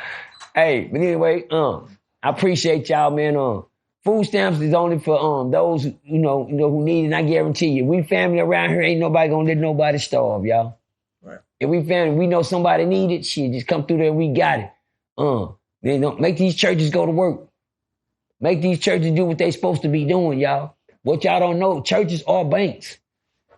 [SPEAKER 1] Hey, but anyway, I appreciate y'all, man. Food stamps is only for those who who need it. And I guarantee you, we family around here ain't nobody gonna let nobody starve, y'all.
[SPEAKER 5] Right.
[SPEAKER 1] If we family, we know somebody need it. Shit, just come through there. We got it. Then don't make these churches go to work. Make these churches do what they supposed to be doing, y'all. What y'all don't know, churches are banks.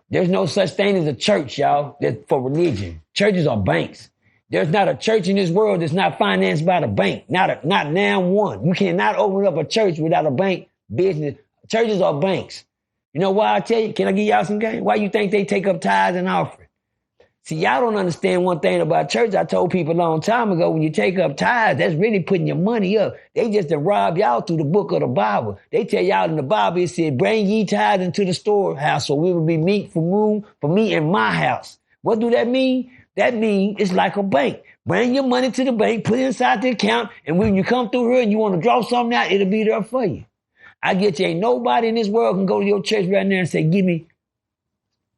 [SPEAKER 1] There's no such thing as a church, y'all, that's for religion. Churches are banks. There's not a church in this world that's not financed by the bank. Not now one. You cannot open up a church without a bank business. Churches are banks. You know why I tell you? Can I give y'all some game? Why you think they take up tithes and offering? See, y'all don't understand one thing about church. I told people a long time ago, when you take up tithes, that's really putting your money up. They just to rob y'all through the book of the Bible. They tell y'all in the Bible, it said, bring ye tithes into the storehouse, so we will be meat for room for me in my house. What do that mean? That means it's like a bank. Bring your money to the bank, put it inside the account, and when you come through here and you want to draw something out, it'll be there for you. I get you, ain't nobody in this world can go to your church right now and say, give me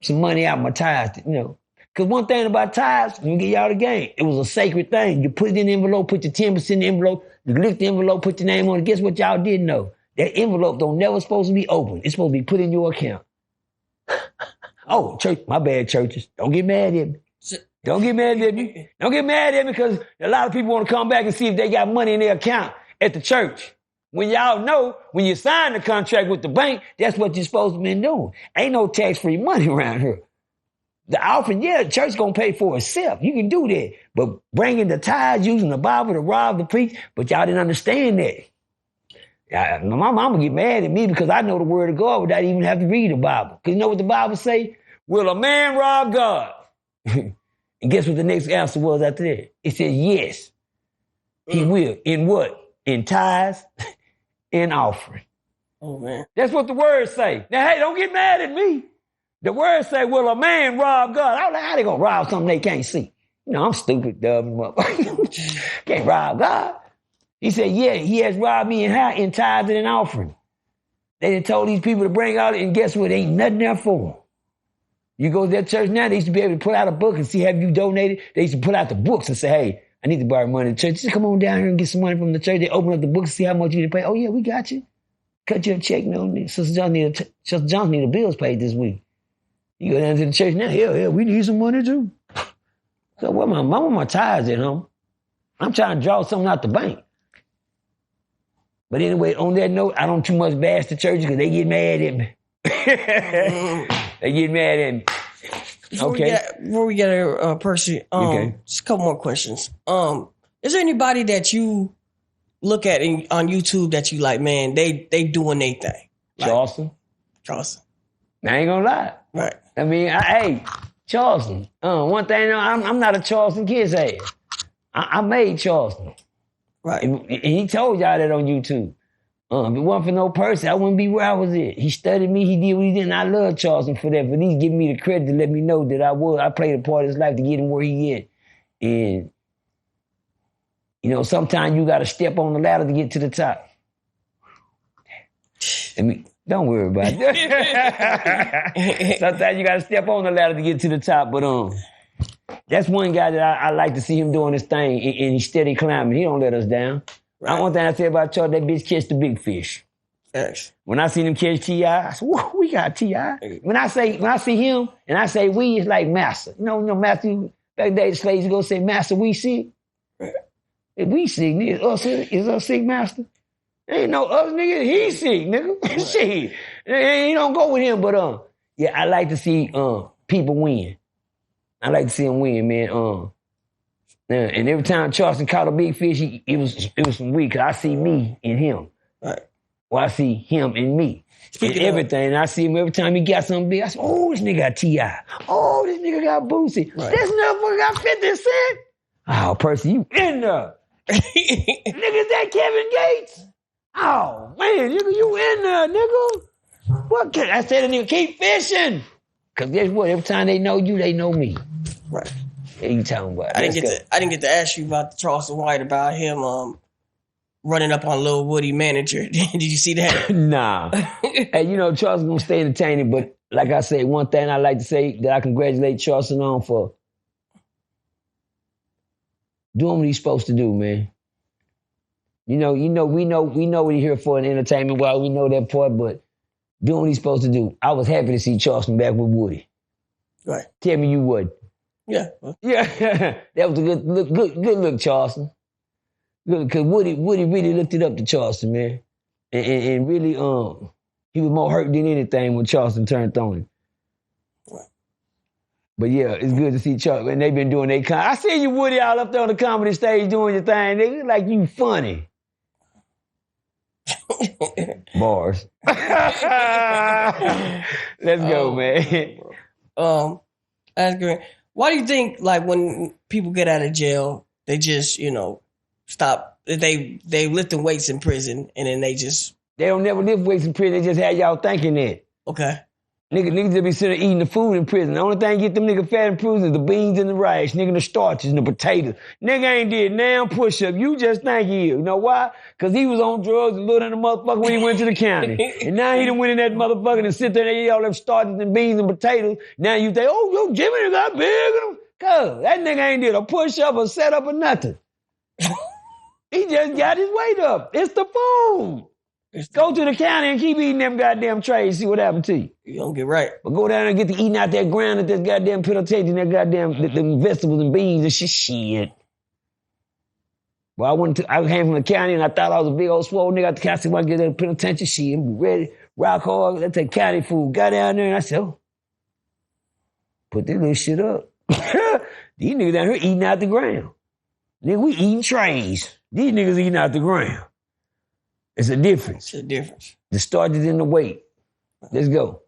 [SPEAKER 1] some money out of my tithes, Because one thing about tithes, let me get y'all the game. It was a sacred thing. You put it in the envelope, put your 10% in the envelope, you lift the envelope, put your name on it. Guess what y'all didn't know? That envelope don't never supposed to be open. It's supposed to be put in your account. Oh, church, my bad, churches. Don't get mad at me. Don't get mad at me. Don't get mad at me because a lot of people want to come back and see if they got money in their account at the church. When y'all know, when you sign the contract with the bank, that's what you're supposed to be doing. Ain't no tax-free money around here. The offering, the church going to pay for itself. You can do that. But bringing the tithes, using the Bible to rob the preach, but y'all didn't understand that. My mama get mad at me because I know the word of God without even have to read the Bible. Because you know what the Bible say? Will a man rob God? And guess what the next answer was after that? It said, yes, he will. In what? In tithes and offering.
[SPEAKER 5] Oh, man.
[SPEAKER 1] That's what the words say. Now, hey, don't get mad at me. The words say, will a man rob God? I was like, how they going to rob something they can't see? I'm stupid, dumb. Can't rob God. He said, yeah, he has robbed me in tithes and in offering. They done told these people to bring out, and guess what? Ain't nothing there for them. You go to that church now, they used to be able to pull out a book and see, have you donated? They used to pull out the books and say, hey, I need to borrow money in the church. Just come on down here and get some money from the church. They open up the book and see how much you need to pay. Oh, yeah, we got you. Cut you a check. No, Sister John need the bills paid this week. You go down to the church now, yeah, we need some money too. So where my tithes at, home? I'm trying to draw something out the bank. But anyway, on that note, I don't too much bash the church because they get mad at me. They get mad at me.
[SPEAKER 5] Before we get a Percy, just a couple more questions. Is there anybody that you look at on YouTube that you like, man, they doing their thing? Like,
[SPEAKER 1] Charleston. I ain't gonna lie.
[SPEAKER 5] Right.
[SPEAKER 1] I mean, hey, Charleston. One thing, I'm not a Charleston kid's ass. I made Charleston.
[SPEAKER 5] Right.
[SPEAKER 1] And he told y'all that on YouTube. If it wasn't for no Percy, I wouldn't be where I was at. He studied me, he did what he did, and I love Charleston for that. But he's giving me the credit to let me know that I played a part of his life to get him where he at. And, sometimes you got to step on the ladder to get to the top. I mean, don't worry about it. Sometimes you got to step on the ladder to get to the top. But that's one guy that I like to see him doing his thing, and he's steady climbing. He don't let us down. Right. One thing I say about Charlie, that bitch catch the big fish.
[SPEAKER 5] Yes.
[SPEAKER 1] When I seen him catch T.I., I said, whoa, we got T.I. When I see him and I say we, it's like Master. Master, back in the day, the slaves would go say, Master, we sick. Right. If we sick, nigga, is us sick, Master? Ain't no us, nigga, he sick, nigga. Right. Shit. You don't go with him, but I like to see people win. I like to see them win, man. And every time Charleston caught a big fish, it was some weak. Cause I see me in him. Right. Or I see him in me. Speaking and everything. And I see him every time he got something big. I say, oh, this nigga got T.I. Oh, this nigga got Boosie. Right. This motherfucker got 50 Cent. Oh, Percy, you in there. Nigga, is that Kevin Gates? Oh, man, nigga, you in there, nigga. What can I say to nigga, keep fishing. Cause guess what? Every time they know you, they know me. Right. What you talking about?
[SPEAKER 5] I didn't get to ask you about the Charleston White about him running up on Lil Woody manager. Did you see that?
[SPEAKER 1] Nah. Hey, you know, Charleston gonna stay entertaining, but like I said, one thing I like to say that I congratulate Charleston on for doing what he's supposed to do, man. We know what he's here for in entertainment. Well, we know that part, but doing what he's supposed to do. I was happy to see Charleston back with Woody.
[SPEAKER 5] Right.
[SPEAKER 1] Tell me you would.
[SPEAKER 5] Yeah.
[SPEAKER 1] Yeah. That was a good look, Charleston. Good, because Woody really looked it up to Charleston, man. And really, he was more hurt than anything when Charleston turned on him. But yeah, it's good to see Charleston. And they've been doing their I see you, Woody, all up there on the comedy stage doing your thing. Nigga, like you funny. Bars. Let's go, man.
[SPEAKER 5] That's great. Why do you think, like, when people get out of jail, they just, stop? They lifting weights in prison, and then they
[SPEAKER 1] don't never lift weights in prison. They just had y'all thinking that.
[SPEAKER 5] Okay.
[SPEAKER 1] Niggas just be sitting eating the food in prison. The only thing get them niggas fat in prison is the beans and the rice, nigga, the starches and the potatoes. Nigga ain't did now push-up. You just think he is. You know why? Because he was on drugs and little than a motherfucker when he went to the county. And now he done went in that motherfucker and sit there and eat all them starches and beans and potatoes. Now you think, oh, yo, Jimmy got big. Cuz that nigga ain't did a push-up or set-up or nothing. He just got his weight up. It's the food. Go to the county and keep eating them goddamn trays, see what happened to you.
[SPEAKER 5] You don't get right.
[SPEAKER 1] But go down and get to eating out that ground at that goddamn penitentiary, that goddamn the vegetables and beans and shit. Well, I came from the county and I thought I was a big old swole nigga. I the county want to get to the penitentiary, shit, ready, rock hard, let's take county food. Got down there and I said, oh, put this little shit up. These niggas down here eating out the ground. Nigga, we eating trays. These niggas eating out the ground. It's a difference.
[SPEAKER 5] It's a difference.
[SPEAKER 1] The starches in the weight. Let's go.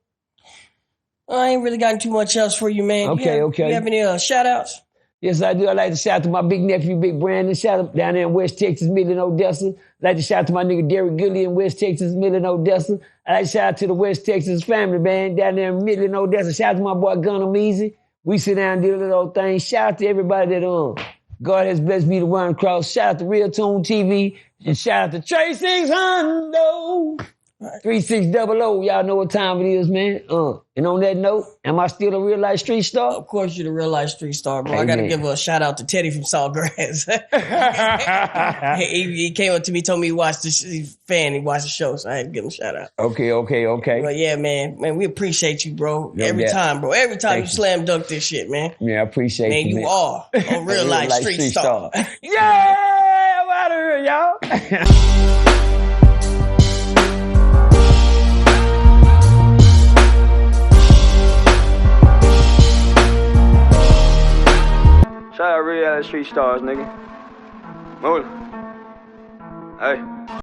[SPEAKER 5] I ain't really got too much else for you, man.
[SPEAKER 1] Okay.
[SPEAKER 5] You have any shout-outs?
[SPEAKER 1] Yes, I do. I'd like to shout out to my big nephew, Big Brandon. Shout out down there in West Texas, Midland, Odessa. I'd like to shout out to my nigga Derek Gilly in West Texas, Midland, Odessa. I'd like to shout out to the West Texas family band down there in Midland, Odessa. Shout out to my boy Gunnar Measy. We sit down and do a little old thing. Shout out to everybody that God has blessed me to run across. Shout out to Real Tune TV. And shout out to Trey 600. 3600. Y'all know what time it is, man. And on that note, am I still a real life street star?
[SPEAKER 5] Of course you're the real life street star, bro.
[SPEAKER 1] Hey,
[SPEAKER 5] I got to
[SPEAKER 1] man.
[SPEAKER 5] give a shout out to Teddy from Saltgrass. he came up to me, told me he watched he's a fan, he watched the show, so I had to give him a shout out.
[SPEAKER 1] Okay.
[SPEAKER 5] But yeah, man, we appreciate you, bro. Every time, bro. Every time you slam dunk this shit, man.
[SPEAKER 1] Yeah, I appreciate
[SPEAKER 5] Man,
[SPEAKER 1] you,
[SPEAKER 5] you are a real life street star.
[SPEAKER 1] Yeah, I'm out of here, y'all.
[SPEAKER 6] Shout out Reallyfe Street Stars, nigga. Move. Hey.